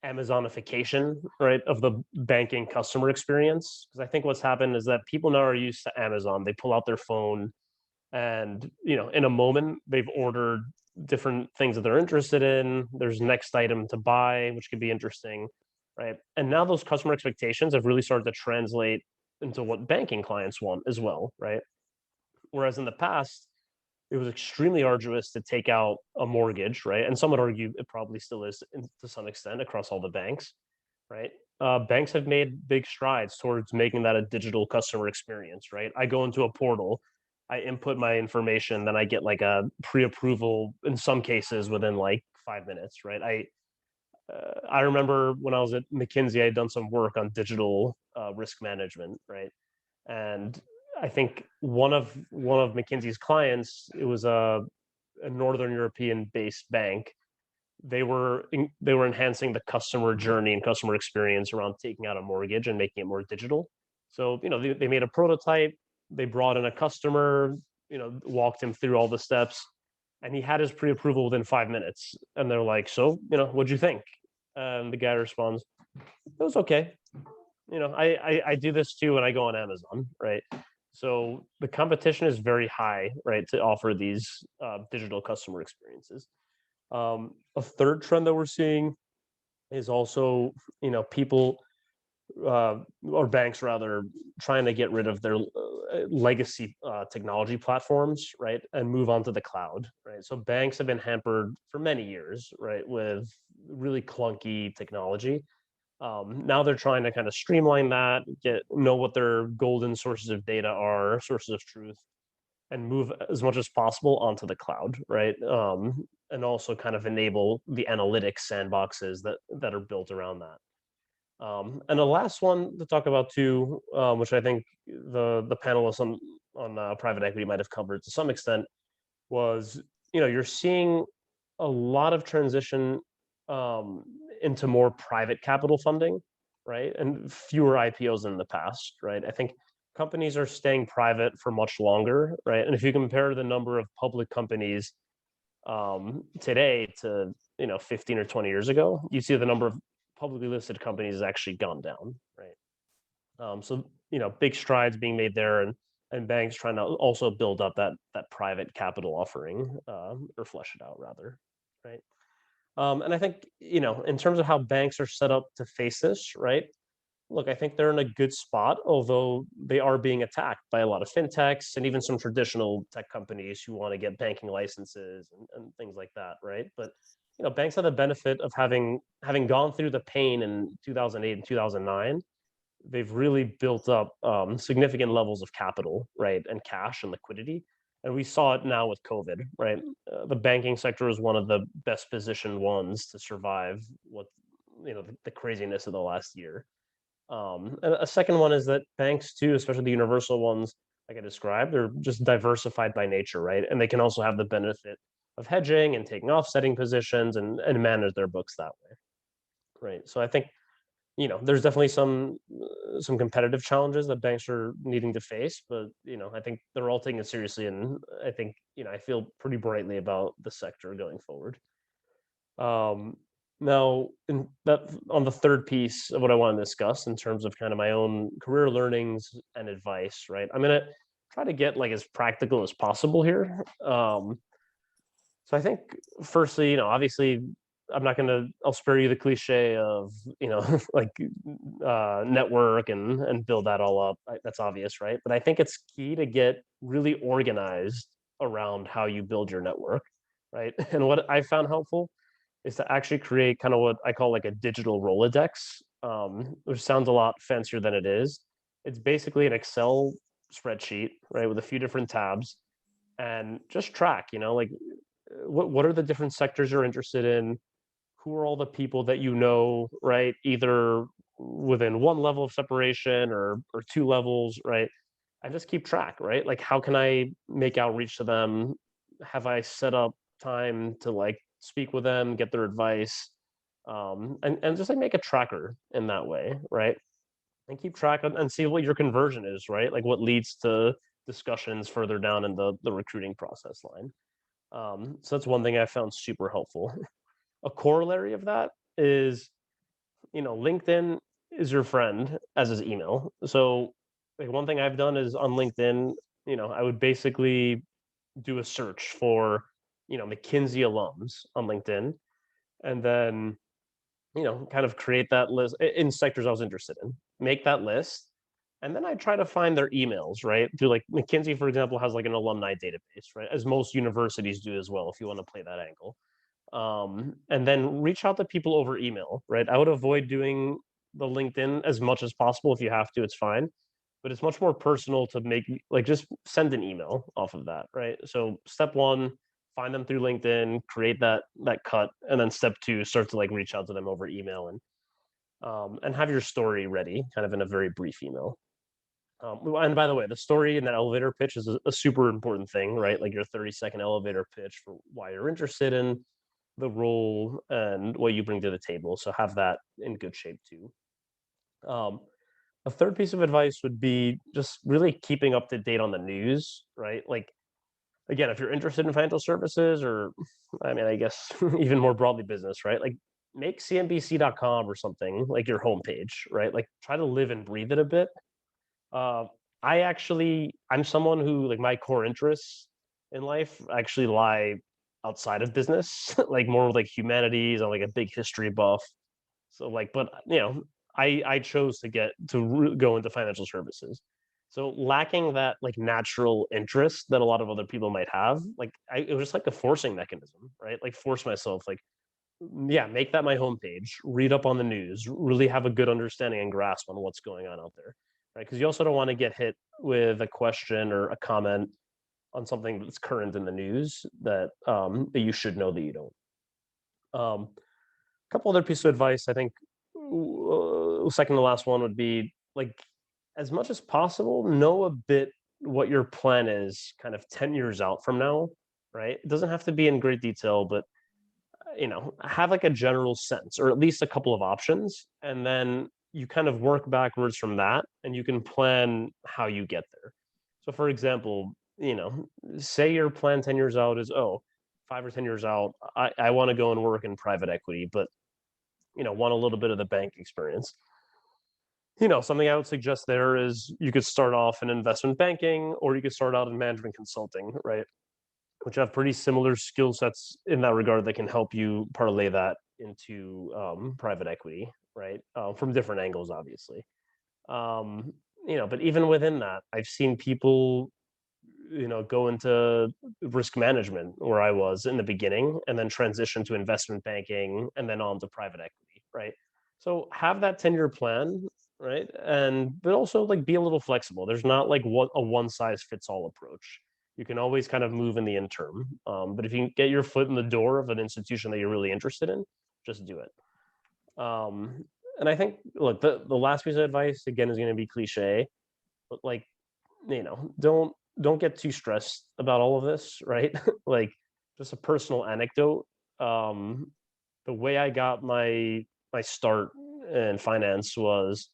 Amazonification, right, of the banking customer experience. Because I think what's happened is that people now are used to Amazon. They pull out their phone and, in a moment, they've ordered different things that they're interested in. There's next item to buy, which could be interesting, right? And now those customer expectations have really started to translate into what banking clients want as well, right? Whereas in the past, it was extremely arduous to take out a mortgage, right? And some would argue it probably still is to some extent across all the banks, right? Banks have made big strides towards making that a digital customer experience, right? I go into a portal, I input my information, then I get like a pre-approval in some cases within like 5 minutes, right? I remember when I was at McKenzie, I had done some work on digital risk management, right? And I think one of McKinsey's clients, it was a Northern European based bank. They were enhancing the customer journey and customer experience around taking out a mortgage and making it more digital. So they made a prototype. They brought in a customer, walked him through all the steps, and he had his pre-approval within 5 minutes. And they're like, "So, what'd you think?" And the guy responds, "It was okay. I do this too when I go on Amazon, right?" So the competition is very high, right, to offer these digital customer experiences. A third trend that we're seeing is also, people or banks rather trying to get rid of their legacy technology platforms, right, and move on to the cloud, right? So banks have been hampered for many years, right, with really clunky technology. Now they're trying to kind of streamline that, know what their golden sources of data are, sources of truth, and move as much as possible onto the cloud, right? And also kind of enable the analytics sandboxes that are built around that. And the last one to talk about too, which I think the panelists on private equity might have covered to some extent, was you're seeing a lot of transition into more private capital funding, right? And fewer IPOs than in the past, right? I think companies are staying private for much longer, right? And if you compare the number of public companies today to 15 or 20 years ago, you see the number of publicly listed companies has actually gone down, right? So big strides being made there, and banks trying to also build up that private capital offering, or flesh it out rather, right? And I think in terms of how banks are set up to face this, right? Look, I think they're in a good spot, although they are being attacked by a lot of fintechs and even some traditional tech companies who want to get banking licenses and things like that, right? But banks have the benefit of having gone through the pain in 2008 and 2009. They've really built up significant levels of capital, right, and cash and liquidity. And we saw it now with COVID, right? The banking sector is one of the best positioned ones to survive what the craziness of the last year. And a second one is that banks too, especially the universal ones, like I described, they're just diversified by nature, right? And they can also have the benefit of hedging and taking offsetting positions and manage their books that way, right? So I think there's definitely some competitive challenges that banks are needing to face, but I think they're all taking it seriously, and I think I feel pretty brightly about the sector going forward. Now, on the third piece of what I want to discuss in terms of kind of my own career learnings and advice, right? I'm gonna try to get like as practical as possible here. So I think, firstly, obviously, I'll spare you the cliche of like network and build that all up. That's obvious, right? But I think it's key to get really organized around how you build your network, right? And what I found helpful is to actually create kind of what I call like a digital Rolodex, which sounds a lot fancier than it is. It's basically an Excel spreadsheet, right, with a few different tabs, and just track, like what are the different sectors you're interested in? Who are all the people that right, either within one level of separation or two levels, right? And just keep track, right? Like, how can I make outreach to them? Have I set up time to like speak with them, get their advice, and just like make a tracker in that way, right? And keep track and see what your conversion is, right? Like what leads to discussions further down in the recruiting process line. So that's one thing I found super helpful. A corollary of that is, LinkedIn is your friend as is email. So like one thing I've done is on LinkedIn, I would basically do a search for, Mckenzie alums on LinkedIn, and then, kind of create that list in sectors I was interested in, make that list. And then I try to find their emails, right? Through like Mckenzie, for example, has like an alumni database, right? As most universities do as well, if you want to play that angle. And then reach out to people over email, right? I would avoid doing the LinkedIn as much as possible. If you have to, it's fine, but it's much more personal to make like just send an email off of that, right? So step one, find them through LinkedIn, create that cut, and then step two, start to like reach out to them over email and have your story ready, kind of in a very brief email. And by the way, the story in that elevator pitch is a super important thing, right? Like your 30-second elevator pitch for why you're interested in the role and what you bring to the table. So have that in good shape too. A third piece of advice would be just really keeping up to date on the news, right? Like, again, if you're interested in financial services or, I mean, I guess even more broadly business, right? Like make CNBC.com or something like your homepage, right? Like try to live and breathe it a bit. I'm someone who like my core interests in life actually lie outside of business, like more like humanities. I'm like a big history buff. So like, but I chose to go into financial services. So lacking that like natural interest that a lot of other people might have, like it was just like a forcing mechanism, right? Like force myself, like make that my homepage, read up on the news, really have a good understanding and grasp on what's going on out there, right? Because you also don't want to get hit with a question or a comment on something that's current in the news that that you should know that you don't. A couple other pieces of advice, I think, second to last one would be, like, as much as possible, know a bit what your plan is kind of 10 years out from now, right? It doesn't have to be in great detail, but have like a general sense, or at least a couple of options, and then you kind of work backwards from that, and you can plan how you get there. So for example, say your plan 10 years out is, 5 or 10 years out, I want to go and work in private equity, but want a little bit of the bank experience. Something I would suggest there is you could start off in investment banking, or you could start out in management consulting, right? Which have pretty similar skill sets in that regard that can help you parlay that into private equity, right? From different angles, obviously. But even within that, I've seen people, go into risk management where I was in the beginning, and then transition to investment banking, and then on to private equity, right? So have that 10-year plan, right? But also, like, be a little flexible. There's not like a one size fits all approach. You can always kind of move in the interim. But if you can get your foot in the door of an institution that you're really interested in, just do it. And I think, look, the last piece of advice, again, is going to be cliche, but, like, don't get too stressed about all of this, right? Like, just a personal anecdote. The way I got my start in finance was,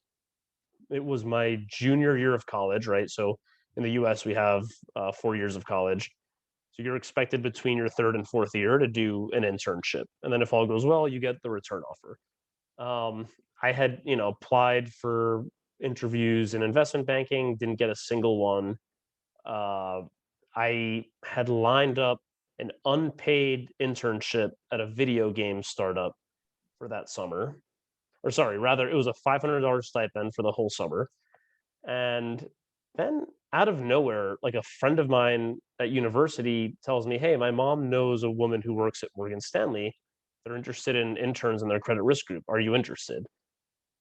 it was my junior year of college, right? So in the US, we have 4 years of college. So you're expected between your third and fourth year to do an internship. And then if all goes well, you get the return offer. I had, applied for interviews in investment banking, didn't get a single one. I had lined up an unpaid internship at a video game startup for that summer. Or sorry, rather, it was a $500 stipend for the whole summer. And then out of nowhere, like, a friend of mine at university tells me, hey, my mom knows a woman who works at Morgan Stanley. They're interested in interns in their credit risk group. Are you interested?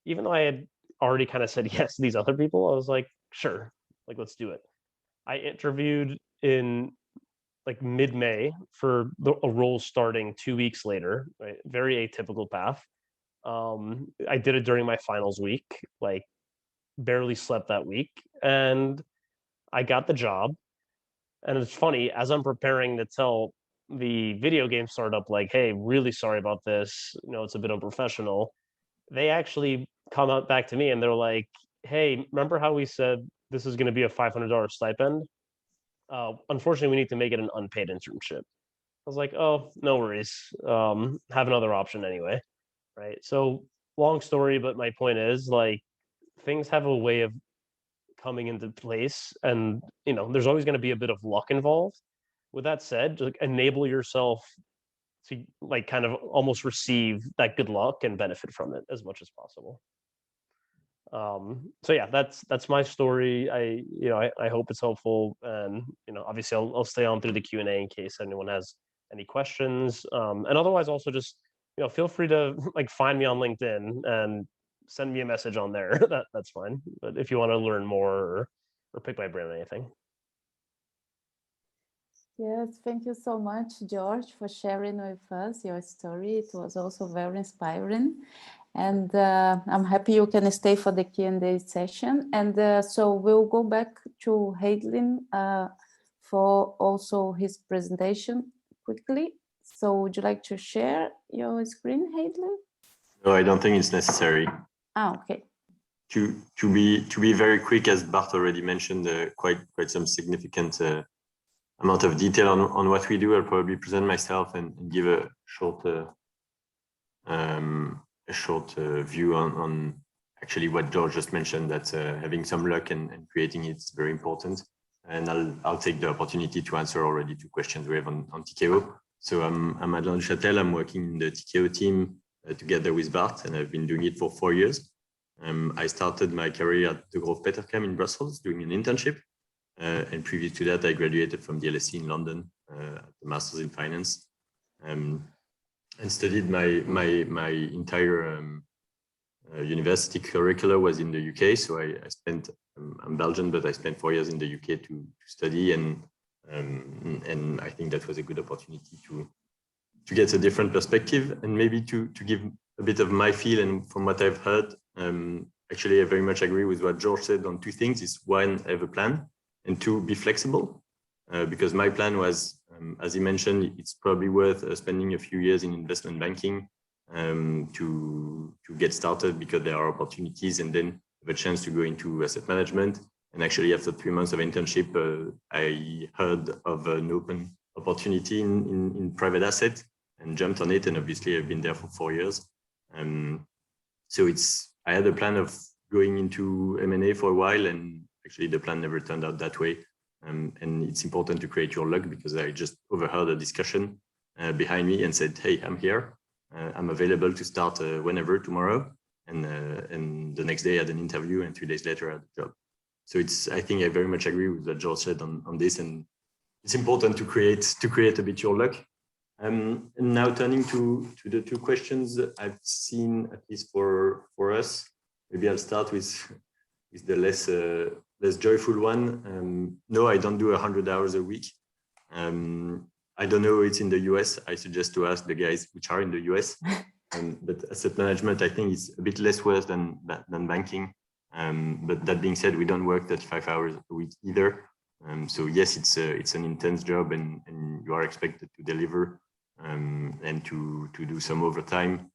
Even though I had already kind of said yes to these other people, I was like, sure, like, let's do it. I interviewed in like mid-May for a role starting 2 weeks later, right? Very atypical path. I did it during my finals week, like, barely slept that week, and I got the job. And it's funny, as I'm preparing to tell the video game startup, like, hey, really sorry about this, it's a bit unprofessional, they actually come out back to me and they're like, hey, remember how we said this is going to be a $500 stipend? Unfortunately, we need to make it an unpaid internship. I was like, oh, no worries. Have another option anyway, right? So long story, but my point is, like, things have a way of coming into place, and there's always going to be a bit of luck involved. With that said, just, like, enable yourself to, like, kind of almost receive that good luck and benefit from it as much as possible. So yeah, that's my story. I hope it's helpful, and obviously I'll stay on through the Q&A in case anyone has any questions. And otherwise, also just feel free to, like, find me on LinkedIn and send me a message on there. That's fine. But if you want to learn more or pick my brain on anything. Yes, thank you so much, George, for sharing with us your story. It was also very inspiring. And I'm happy you can stay for the Q&A session. And so we'll go back to Hadlin for also his presentation quickly. So would you like to share your screen, Hadlin? No, I don't think it's necessary. Okay. To be very quick, as Bart already mentioned, quite some significant amount of detail on what we do. I'll probably present myself and give a short view on actually what George just mentioned, that having some luck and creating it is very important. And I'll take the opportunity to answer already 2 questions we have on Tikehau. So I'm Untitled Chapter. I'm working in the Tikehau team together with Bart, and I've been doing it for 4 years. I started my career at the Grove Petercam in Brussels doing an internship. And previous to that, I graduated from the LSE in London, at the Masters in Finance. and studied my entire university curricula was in the UK. So I spent, I'm Belgian, but I spent 4 years in the UK to study, and I think that was a good opportunity to get a different perspective, and maybe to give a bit of my feel. And from what I've heard, actually I very much agree with what George said on two things. Is one, have a plan, and two, be flexible. Because my plan was, as he mentioned, it's probably worth spending a few years in investment banking to get started, because there are opportunities, and then have a chance to go into asset management. And actually, after 3 months of internship, I heard of an open opportunity in private asset and jumped on it. And obviously, I've been there for 4 years. So I had a plan of going into M&A for a while, and actually the plan never turned out that way. And it's important to create your luck, because I just overheard a discussion behind me and said, hey, I'm here. I'm available to start whenever, tomorrow. And the next day I had an interview, and 3 days later I had a job. So I think I very much agree with what George said on this, and it's important to create a bit your luck. And now turning to the two questions I've seen, at least for us, maybe I'll start with the less joyful one. No, I don't do 100 hours a week. I don't know, it's in the US. I suggest to ask the guys which are in the US. But asset management, I think, is a bit less worse than banking. But that being said, we don't work 35 hours a week either. So yes, it's an intense job, and you are expected to deliver and to do some overtime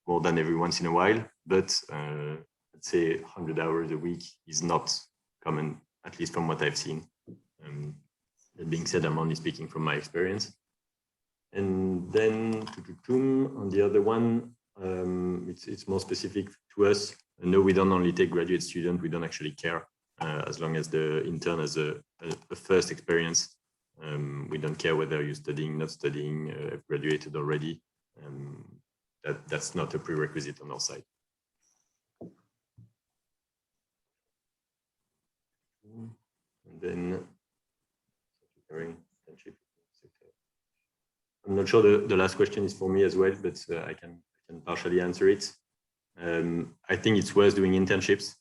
more than every once in a while. But I'd say 100 hours a week is not common, at least from what I've seen. That being said, I'm only speaking from my experience. And then on the other one, it's more specific to us. No, we don't only take graduate students. We don't actually care as long as the intern has a first experience. We don't care whether you're studying, not studying, graduated already. That's not a prerequisite on our side. And then I'm not sure the last question is for me as well, but I can partially answer it. I think it's worth doing internships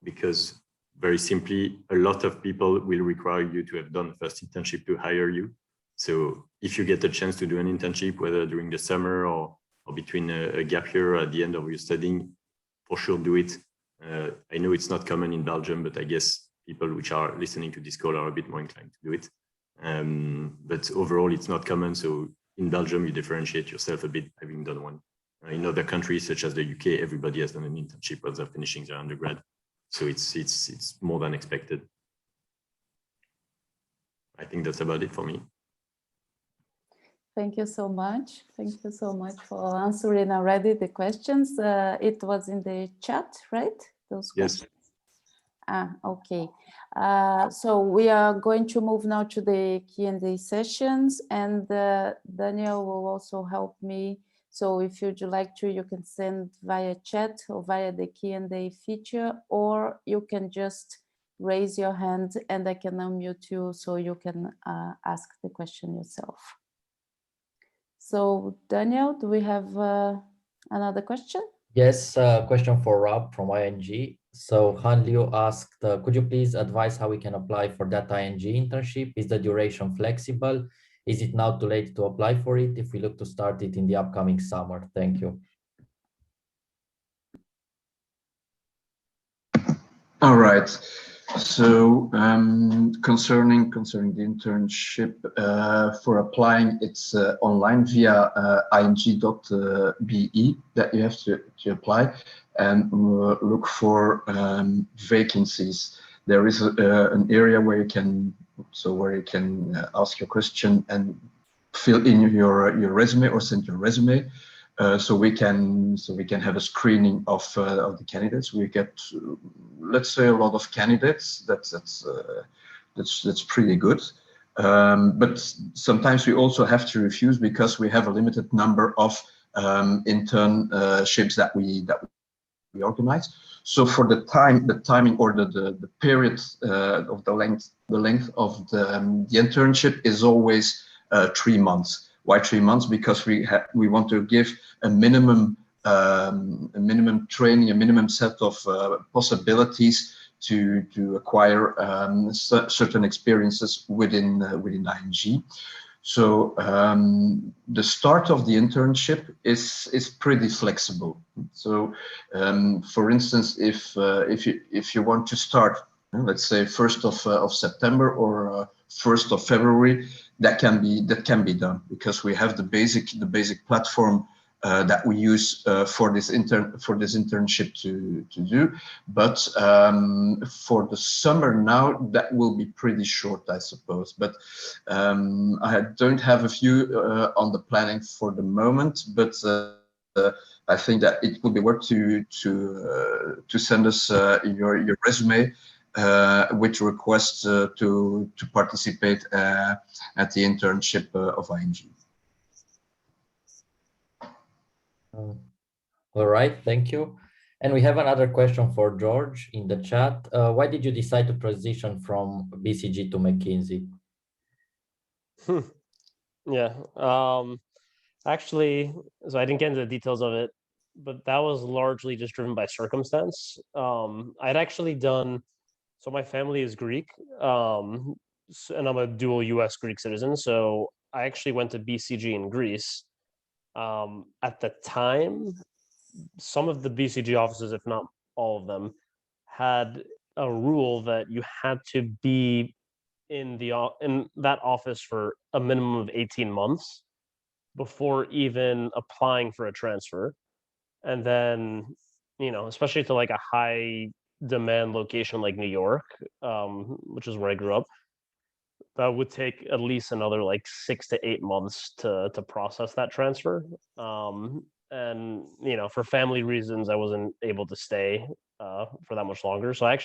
because, very simply, a lot of people will require you to have done the first internship to hire you. So if you get a chance to do an internship, whether during the summer or between a gap year or at the end of your studying, for sure do it. I know it's not common in Belgium, but I guess people which are listening to this call are a bit more inclined to do it. But overall, it's not common. So in Belgium, you differentiate yourself a bit having done one. In other countries, such as the UK, everybody has done an internship while they're finishing their undergrad. So it's more than expected. I think that's about it for me. Thank you so much. Thank you so much for answering already the questions. It was in the chat, right? Those questions. Yes. Okay. So we are going to move now to the Q&A sessions, and Daniel will also help me. So if you'd like to, you can send via chat or via the Q&A feature, or you can just raise your hand and I can unmute you so you can ask the question yourself. So Daniel, do we have another question? Yes, question for Rob from ING. So Han Liu asked, could you please advise how we can apply for that ING internship? Is the duration flexible? Is it now too late to apply for it if we look to start it in the upcoming summer? Thank you. All right. So concerning the internship, for applying, it's online via ing.be that you have to apply and look for vacancies. There is an area where you can ask your question and fill in your resume or send your resume. So we can have a screening of the candidates. We get, let's say, a lot of candidates. That's pretty good. But sometimes we also have to refuse because we have a limited number of internships that we organize. So for the timing or the period of the length of the internship is always 3 months. Why 3 months? Because we want to give a minimum training, a minimum set of possibilities to acquire certain experiences within ING. So the start of the internship is pretty flexible. So for instance, if you want to start, let's say 1st of September or 1st of February, that can be done, because we have the basic platform that we use for this internship to do. But for the summer now, that will be pretty short, I suppose. But I don't have a view on the planning for the moment. But I think that it would be worth to send us your resume with requests to participate at the internship of ING. All right, thank you. And we have another question for George in the chat. Why did you decide to transition from BCG to McKinsey? Yeah, actually, so I didn't get into the details of it, but that was largely just driven by circumstance. I'd actually done, so my family is Greek, and I'm a dual US Greek citizen. So I actually went to BCG in Greece. At the time, some of the BCG offices, if not all of them, had a rule that you had to be in that office for a minimum of 18 months before even applying for a transfer. And then, especially to like a high demand location like New York, which is where I grew up, that would take at least another like 6 to 8 months to process that transfer. And for family reasons, I wasn't able to stay for that much longer. So I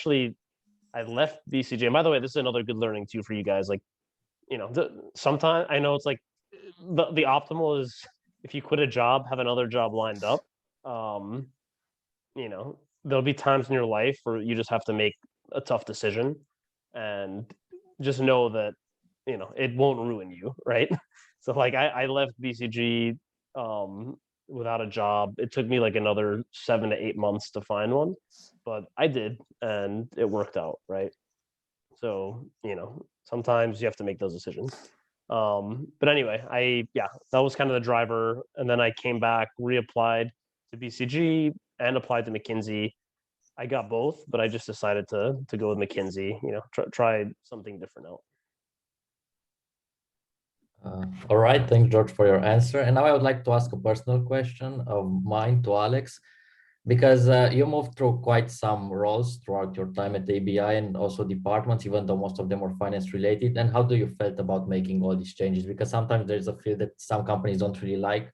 left BCG. And by the way, this is another good learning too for you guys. Like, sometimes I know it's like the optimal is if you quit a job, have another job lined up. There'll be times in your life where you just have to make a tough decision, and just know that it won't ruin you, right? So like I left BCG without a job. It took me like another 7 to 8 months to find one, but I did, and it worked out, right? So sometimes you have to make those decisions. But anyway, that was kind of the driver, and then I came back, reapplied to BCG and applied to McKinsey. I got both, but I just decided to go with McKinsey. Try something different out. All right, thanks, George, for your answer. And now I would like to ask a personal question of mine to Alex, because you moved through quite some roles throughout your time at ABI and also departments, even though most of them were finance related. And how do you felt about making all these changes? Because sometimes there's a feel that some companies don't really like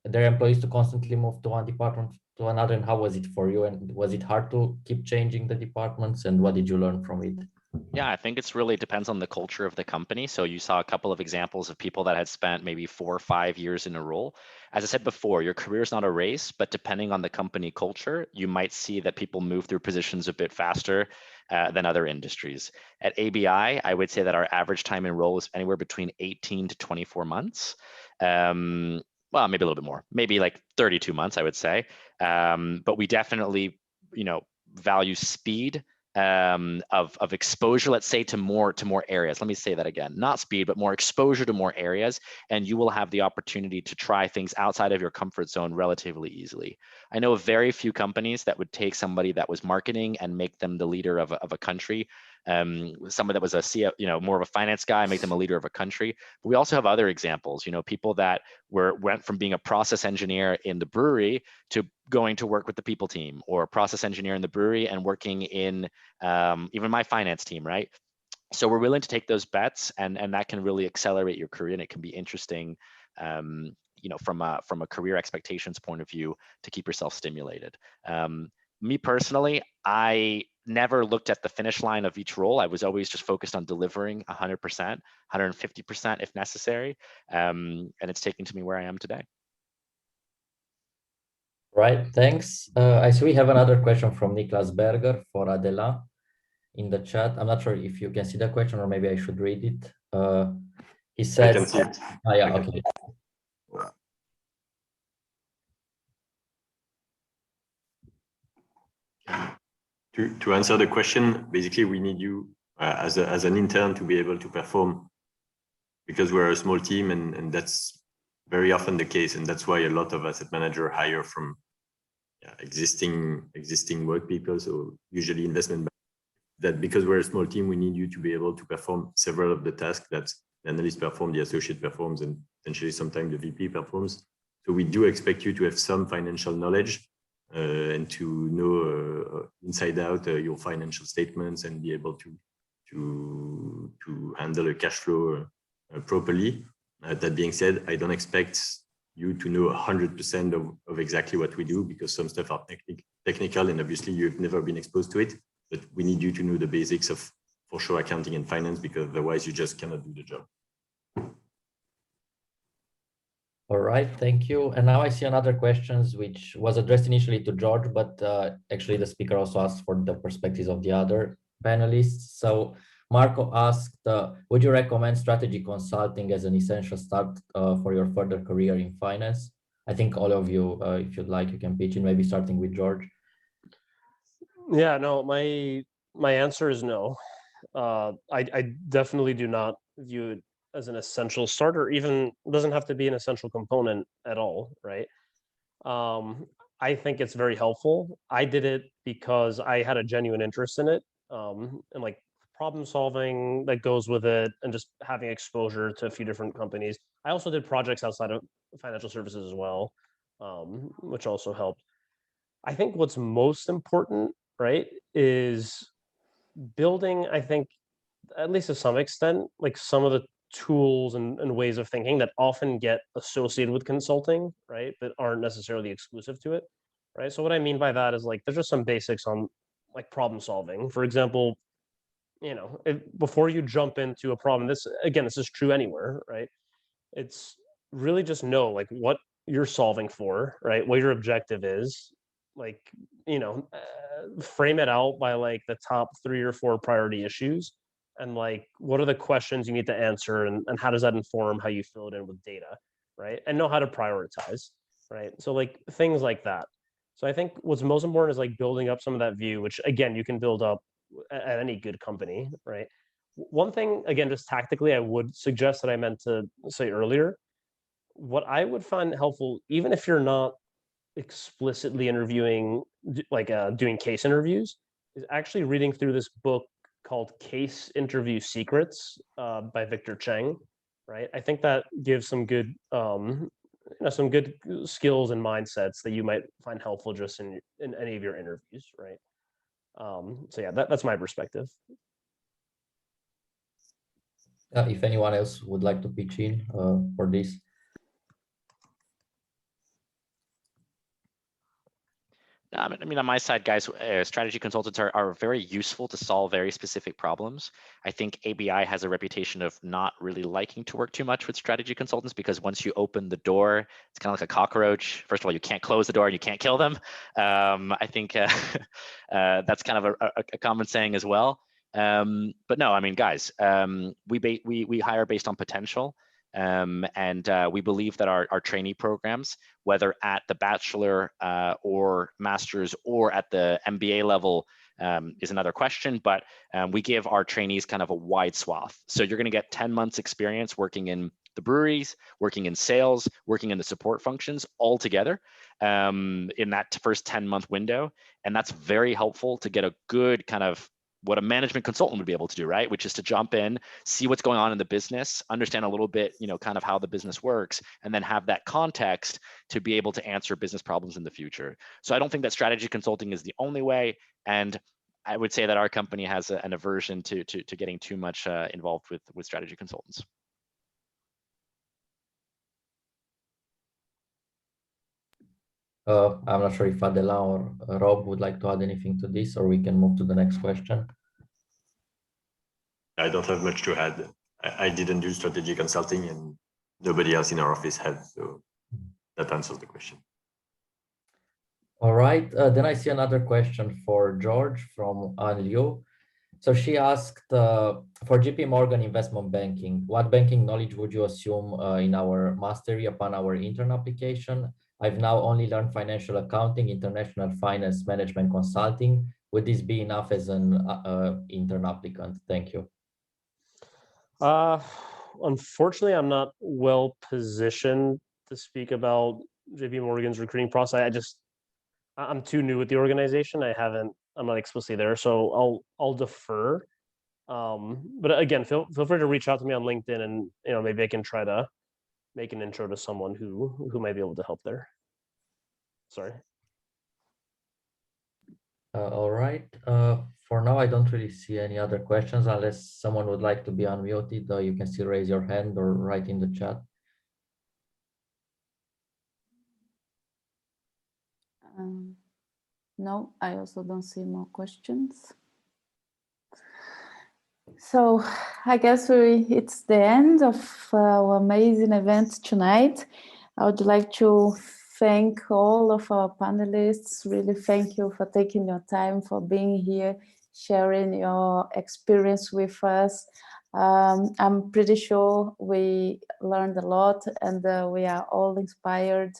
their employees to constantly move to one department to another. And how was it for you? And was it hard to keep changing the departments? And what did you learn from it? Yeah, I think it's really depends on the culture of the company. So you saw a couple of examples of people that had spent maybe 4 or 5 years in a role. As I said before, your career is not a race, but depending on the company culture, you might see that people move through positions a bit faster than other industries. At ABI, I would say that our average time in role is anywhere between 18 to 24 months. Well, maybe a little bit more, maybe like 32 months, I would say. But we definitely, value speed of exposure, let's say, to more areas. Let me say that again, not speed, but more exposure to more areas, and you will have the opportunity to try things outside of your comfort zone relatively easily. I know of very few companies that would take somebody that was marketing and make them the leader of a country. Somebody that was a CFO, more of a finance guy, make them a leader of a country. But we also have other examples, people that went from being a process engineer in the brewery to going to work with the people team, or a process engineer in the brewery and working in even my finance team, right? So we're willing to take those bets, and that can really accelerate your career, and it can be interesting, from a career expectations point of view, to keep yourself stimulated. Me personally, I never looked at the finish line of each role. I was always just focused on delivering 100%, 150% if necessary. And it's taken to me where I am today. Right, thanks. I see we have another question from Niklas Berger for Adela in the chat. I'm not sure if you can see the question, or maybe I should read it. He said, I can see it. oh, yeah, okay. To answer the question, basically, we need you as an intern to be able to perform, because we're a small team, and that's very often the case, and that's why a lot of asset managers hire from existing work people. So usually investment, that because we're a small team, we need you to be able to perform several of the tasks that the analyst performs, the associate performs, and potentially sometimes the VP performs. So we do expect you to have some financial knowledge and to know inside out your financial statements and be able to handle a cash flow properly. That being said, I don't expect you to know 100% of exactly what we do, because some stuff are technical, and obviously you've never been exposed to it. But we need you to know the basics of, for sure, accounting and finance, because otherwise you just cannot do the job. All right, thank you. And now I see another questions which was addressed initially to George, but actually the speaker also asked for the perspectives of the other panelists. So Marco asked, would you recommend strategy consulting as an essential start for your further career in finance? I think all of you, if you'd like, you can pitch in, maybe starting with George. Yeah, no, my answer is no. I definitely do not view it as an essential start, or even doesn't have to be an essential component at all, right? I think it's very helpful. I did it because I had a genuine interest in it, and like problem solving that goes with it, and just having exposure to a few different companies. I also did projects outside of financial services as well, which also helped. I think what's most important, right, is building, I think, at least to some extent, like some of the tools and ways of thinking that often get associated with consulting, right, but aren't necessarily exclusive to it, right? So what I mean by that is, like, there's just some basics on like problem solving. For example, before you jump into a problem, this is true anywhere, right? It's really just know like what you're solving for, right? What your objective is, like, frame it out by like the top 3 or 4 priority issues, and like what are the questions you need to answer, and how does that inform how you fill it in with data, right? And know how to prioritize, right? So like things like that. So I think what's most important is like building up some of that view, which again you can build up at any good company, right? One thing, again, just tactically, I would suggest that I meant to say earlier, what I would find helpful, even if you're not explicitly interviewing, like doing case interviews, is actually reading through this book called Case Interview Secrets by Victor Cheng, right? I think that gives some good some good skills and mindsets that you might find helpful just in any of your interviews, right? So yeah, that's my perspective. If anyone else would like to pitch in for this. I mean, on my side, guys, strategy consultants are very useful to solve very specific problems. I think ABI has a reputation of not really liking to work too much with strategy consultants, because once you open the door, it's kind of like a cockroach. First of all, you can't close the door and you can't kill them. I think that's kind of a common saying as well. But no, I mean, guys, we hire based on potential. And we believe that our trainee programs, whether at the bachelor or master's or at the MBA level, is another question, but we give our trainees kind of a wide swath. So you're going to get 10 months experience working in the breweries, working in sales, working in the support functions all together in that first 10-month window. And that's very helpful to get a good kind of what a management consultant would be able to do, right? Which is to jump in, see what's going on in the business, understand a little bit, kind of how the business works, and then have that context to be able to answer business problems in the future. So I don't think that strategy consulting is the only way. And I would say that our company has an aversion to getting too much involved with strategy consultants. I'm not sure if Adela or Rob would like to add anything to this, or we can move to the next question. I don't have much to add. I didn't do strategy consulting, and nobody else in our office had, so that answers the question. All right, then I see another question for George from Anlio. So she asked for JPMorgan investment banking, what banking knowledge would you assume in our mastery upon our intern application? I've now only learned financial accounting, international finance, management consulting. Would this be enough as an intern applicant? Thank you. Unfortunately, I'm not well positioned to speak about JPMorgan's recruiting process. I'm too new with the organization. I'm not explicitly there, so I'll defer. But again, feel free to reach out to me on LinkedIn, and maybe I can try to make an intro to someone who might be able to help there. Sorry. All right. For now, I don't really see any other questions unless someone would like to be unmuted. You can still raise your hand or write in the chat. No, I also don't see more questions. So I guess it's the end of our amazing event tonight. I would like to thank all of our panelists. Really thank you for taking your time, for being here, sharing your experience with us. I'm pretty sure we learned a lot, and we are all inspired,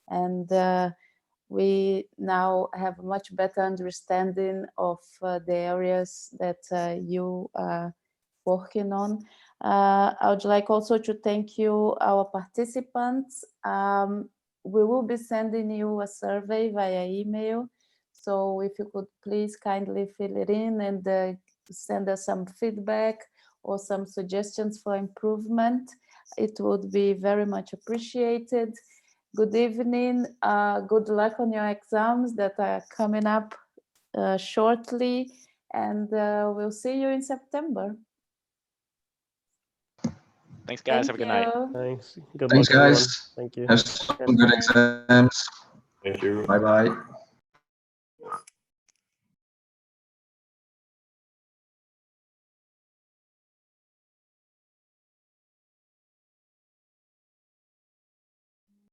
and we now have a much better understanding of the areas that you are working on. I would like also to thank you, our participants. We will be sending you a survey via email. So if you could please kindly fill it in and send us some feedback or some suggestions for improvement, it would be very much appreciated. Good evening. Good luck on your exams that are coming up shortly, and we'll see you in September. Thanks, guys. Have a good night. Thanks. Good Thanks, luck, everyone. guys. Thank you. Have some good exams. Thank you. Bye-bye.